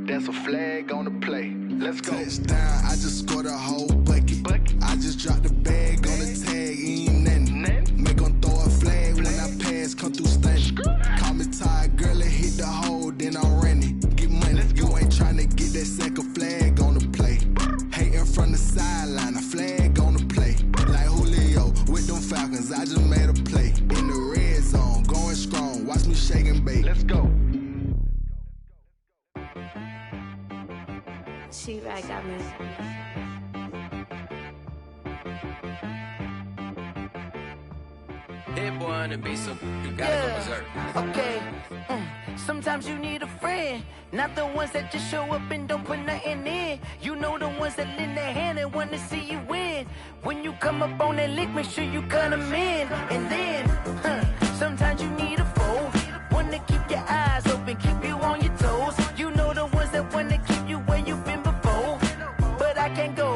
That's a flag on the play. Let's go. Touchdown, I just scored a whole bucket. I just dropped the bag on the tag, ain't nothing. Make them throw a flag when I pass, come through stunning. Call me tired, girl, and hit the hole, then I'm running. Get money, you ain't trying to get that second flag on the play. Hating from the sideline, a flag on the play. Like Julio with them Falcons, I just made a play. In the red zone, going strong, watch me shake and bake. Let's go. She-Rag got me. Hit boy on the beat, so you gotta go berserk. Okay, sometimes you need a friend. Not the ones that just show up and don't put nothing in. You know the ones that lend their hand and want to see you win. When you come up on that lick, make sure you cut them in. And then, sometimes you need a foe. One to keep your eyes open, keep you on your toes. You know the ones that want to keep you where you've been before. But I can't go,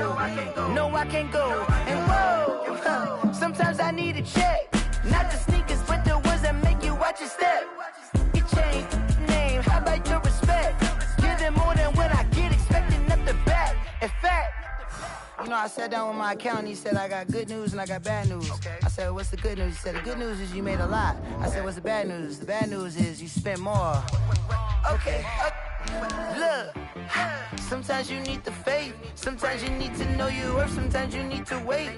no I can't go. And whoa, sometimes I need a check. Not the sneakers, but the ones that make you watch your step. It changed name, how about your respect? Give them more than what I get, expecting up the back. In fact, you know, I sat down with my accountant, he said, I got good news and I got bad news. Okay. I said, what's the good news? He said, the good news is you made a lot. I said, what's the bad news? The bad news is you spent more. Okay. Look, sometimes you need the faith. Sometimes you need to know your worth. Sometimes you need to wait.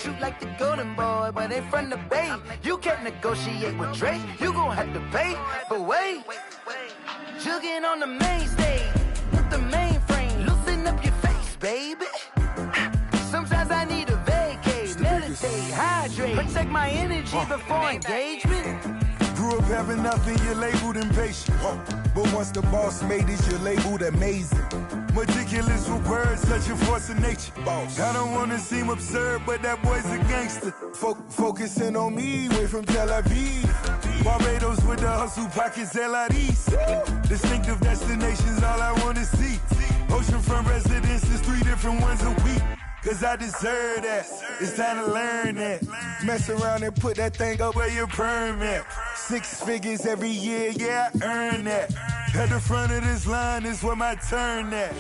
Shoot like the golden boy, but they from the bay. You can't negotiate with Drake. You gon' have to pay. But wait, jugging on the main stage with the mainframe. Loosen up your face, baby. Sometimes I need a vacate, meditate, hydrate, protect my energy before engagement. Grew up having nothing, you're labeled impatient. But once the boss made it, you're labeled amazing. Meticulous with words, such a force of nature. I don't wanna seem absurd, but that boy's a gangster. Focusing on me, way from Tel Aviv. Barbados with the hustle pockets, LIDs. Distinctive destinations, all I wanna see. Oceanfront residences, 3 different ones a week. Cause I deserve that, it's time to learn that. Mess around and put that thing up where your permit. 6 figures every year, yeah, I earn that. At the front of this line is where my turn at.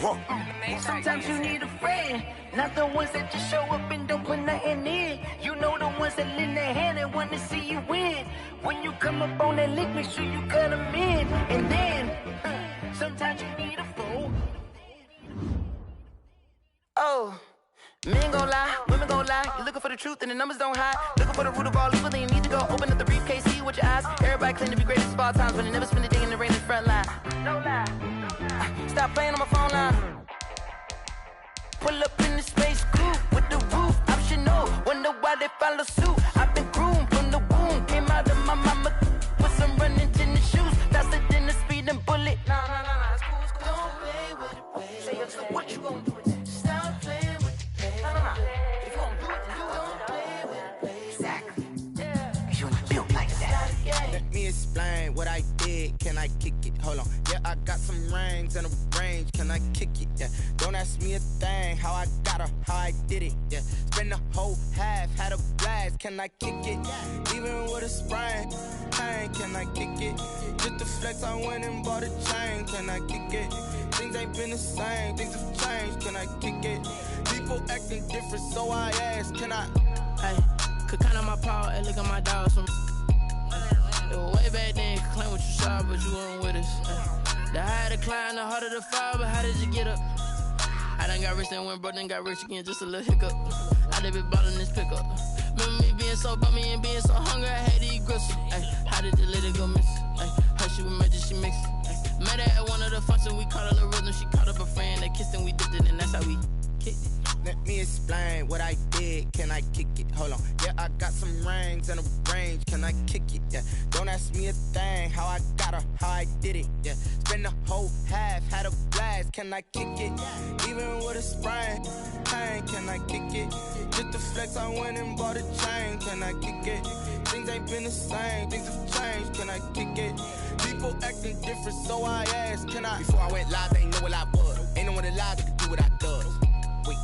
Sometimes you need a friend, not the ones that just show up and don't put nothing in. You know the ones that lend their hand and want to see you win. When you come up on that lick, make sure you cut them in. And then, sometimes you need a foe. Oh. Men gon' lie, women gon' lie. You're looking for the truth and the numbers don't hide. Looking for the root of all evil, then you need to go open up the briefcase, see with your eyes. Everybody claim to be greatest of all times, but they never spend a day in the rain in the front line. No lie. Stop playing on my phone line. Pull up in the space coupe with the roof optional. Wonder why they follow suit. I've been groomed from the womb. Came out of my mama with some running tennis shoes. Faster than the speeding bullet. Nah, it's cool, it's cool. Don't play with it, baby. Say so what you gon' do? Stop playing with it. If you gon' do it, then don't play with it. Exactly. Cause you ain't built like that. Let me explain what I did. Can I kick it? Hold on. Yeah, I got some rings and a range. Can I kick it? Yeah. Don't ask me a thing. How I got her, how I did it. Yeah. Spend the whole half, had a blast. Can I kick it? Even with a sprain. Pain, can I kick it? Just to flex, I went and bought a chain. Can I kick it? Things ain't been the same. Things have changed. Can I kick it? People acting different, so I ask, can I? Hey, could count on my power and look at my dogs from. It was way back then, could claim what you saw, but you weren't with us. The higher the climb, the harder the fall, but how did you get up? I done got rich and went broke, then got rich again, just a little hiccup. I done been ballin' this pickup. Remember me being so bummy and being so hungry, I had to eat gristle. Ay, how did the lady go miss? Ay, her she was magic, she mixed. Met her at one of the functions, we caught a little rhythm. She caught up a friend, they kissed and we dipped it, and that's how we kicked it. Let me explain what I did. Can I kick it? Hold on. Yeah, I got some rings and a range. Can I kick it? Yeah. Don't ask me a thing. How I got her, how I did it. Yeah. Spend the whole half, had a blast. Can I kick it? Even with a sprain. Pain, can I kick it? Just to flex, I went and bought a chain. Can I kick it? Things ain't been the same. Things have changed. Can I kick it? People acting different, so I ask, can I? Before I went live, they ain't know what I was. Ain't no one alive that could do what I does. Wait.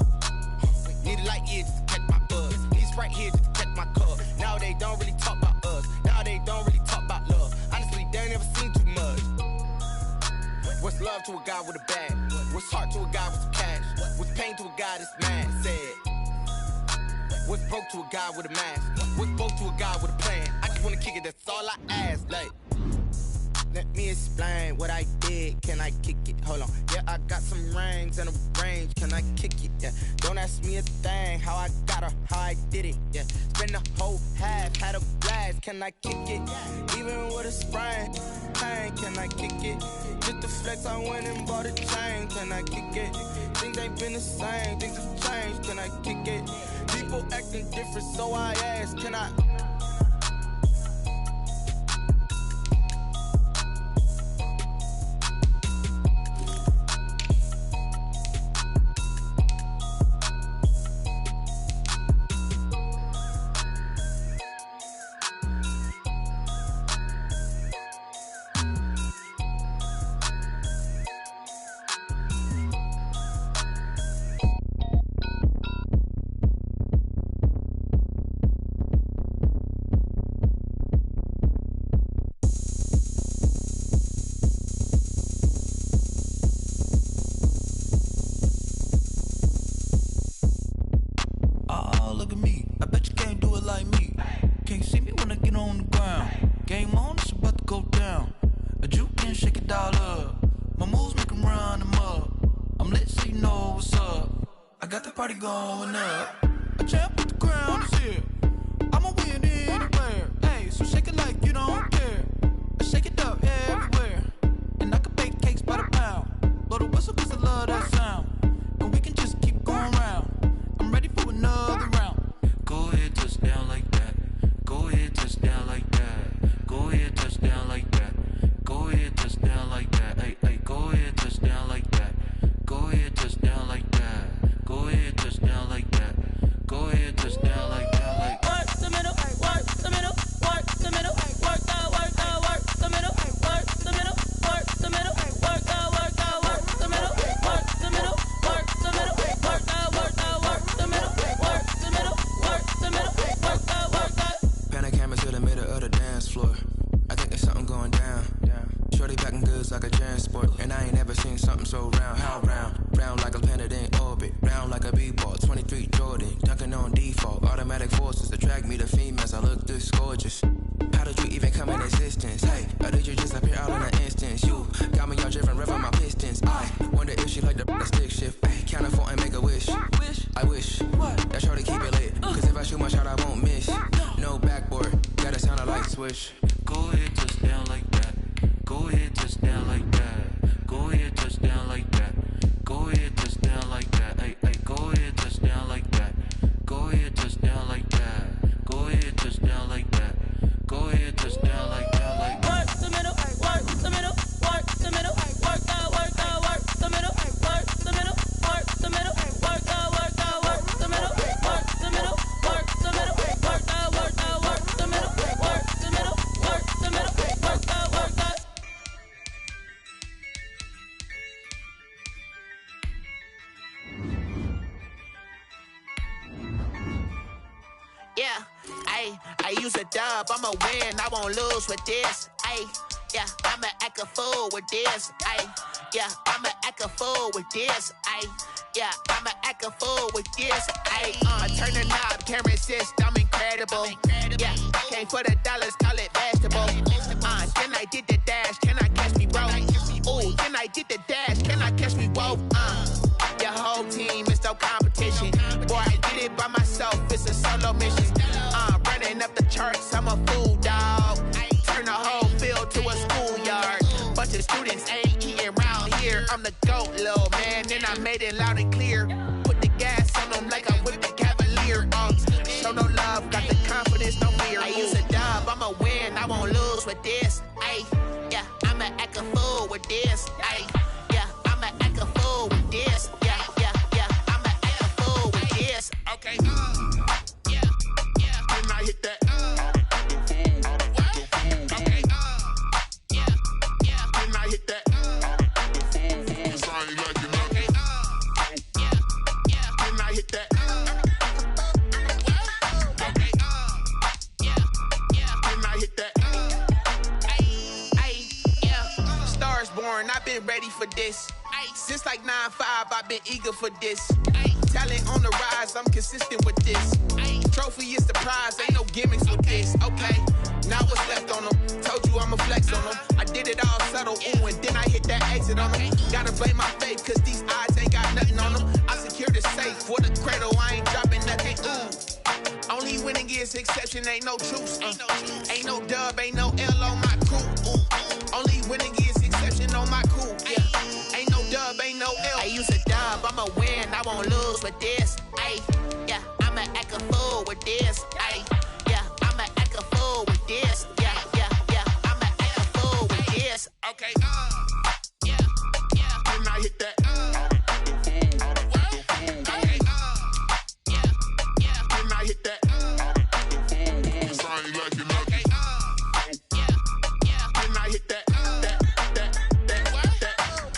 Need a light here just to catch my buzz. Need Sprite here just to catch my cup. Now they don't really talk about us. Now they don't really talk about love. Honestly, they ain't never seen too much. What's love to a guy with a bag? What's heart to a guy with some cash? What's pain to a guy that's mad? Said. What's broke to a guy with a mask? What's broke to a guy with a plan? I just wanna kick it, that's all I ask. Like, let me explain what I did. Can I kick it? Hold on. Yeah, I got some rings and a range. Can I kick it? Yeah. Don't ask me a thing. How I got her, how I did it. Yeah. Spend the whole half, had a blast. Can I kick it? Even with a sprain. Pain, can I kick it? Just to flex, I went and bought a chain. Can I kick it? Things ain't been the same. Things have changed. Can I kick it? People acting different, so I ask, can I? then shake it all up. My moves make them run them up. I'm lit so you know what's up. I got the party going up. A champ with the crown is here. I'ma win anywhere. Hey, so shake it like you don't care. I shake it up everywhere. And I can bake cakes by the pound. Blow the whistle cause I love that sound. And we can just keep going round. I'm ready for another round. Go ahead, touch down like that. Go ahead, touch down like that. Go ahead, touch down like that. Go ahead, touch down like that. Hey, hey, go ahead, touch down like that. Go ahead, touch down like that. Go ahead, touch down like that. Go ahead, touch down like that. Like work the middle, work the middle, work the middle, work the middle, work the middle, work the middle, work the middle, work the middle, work the middle, work the middle, work the middle, work the middle, work the middle, work the. Pan a camera to the middle of the dance floor. I think there's something going down. Shorty packing goods like a transport, and I ain't never seen something so round. How round? Round like a planet in orbit, round like a b-ball. 23 Jordan, dunking on default. Automatic forces attract me to females. I look this gorgeous. How did you even come in existence? Hey, or did you just appear out in an instance? You got me all driven, revving my pistons. I wonder if she like the stick shift. Hey, count it 4 and make a wish. I wish that shorty keep it lit. Cause if I shoot my shot, I won't miss. No backboard, gotta sound a light switch. Go ahead, touch down like that. Go ahead, touch down like that. Go ahead, touch down like that. Go ahead, touch down like that. Hey, hey, go ahead, touch down like that. Go ahead, touch down like that. Go ahead, touch down like that. Go ahead, touch down like that. Like work the middle, work the middle, work the middle, work the middle, work the middle, work the middle, work the middle, work the middle, work the middle, work the middle, work the middle, work the middle, work the middle, work the. Yeah, I use a dub, I'ma win, I won't lose with this. Yeah, I'ma act a fool with this. Yeah, I'ma act a fool with this. Yeah, I'ma act a fool with this. I turn the knob, can't resist, I'm incredible. Yeah, came for the dollars, call it vegetable. Then I did the dash, can I catch me, bro? Ooh, then I did the dash, can I catch me, whoa? Your whole team is no competition. Boy, I did it by myself, it's a solo mission. Running up the charts, I'm a fool, dog. Turn the whole field to a schoolyard. Bunch of students ain't eating round here. I'm the GOAT, little man, and I made it loud and clear. Put the gas on them like I whipped the Cavalier. Show no love, got the confidence, no fear. I use a dub, I'ma win, I won't lose with this. Yeah, I'ma act a fool with this. Yeah, I'ma act a fool with this. Yeah, I'ma act a fool with this. Okay, yeah, can I hit that? Okay, yeah, can I hit that? Cause I ain't like it, okay, yeah, can I hit that? Okay, yeah, can I hit that? Yeah, Stars born, I've been ready for this. Since like 9-5, I've been eager for this. Talent on the rise, I'm consistent with this. Trophy is the prize, ain't no gimmicks with this. Okay, now what's left on them? Told you I'ma flex on them. I did it all subtle, ooh, and then I hit that exit on them. Gotta blame my faith, cause these odds ain't got nothing on them. I secure the safe for the cradle, I ain't dropping nothing, ooh. Only winning is exception, ain't no truce. Ain't no dub, ain't no L on my crew. Only winning is exception on my crew. Yeah, ain't no dub, ain't no L. I use a dub, I'ma win, I won't lose with this. Yeah, I'ma act a fool with this. Yeah, I'ma act a fool with this. Yeah, I'ma act a fool with this. Okay, yeah, can I hit that? Okay, yeah, can I hit that? Cause I ain't like it, okay, yeah, can I hit that?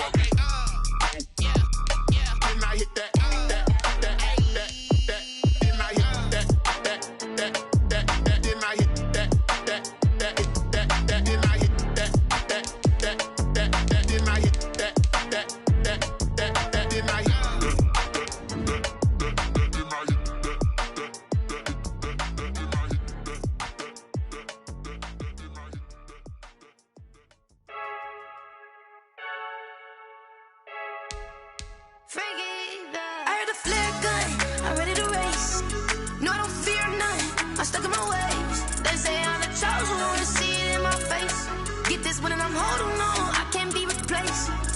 Okay, yeah, can I hit that? I'm holding on, I can't be replaced.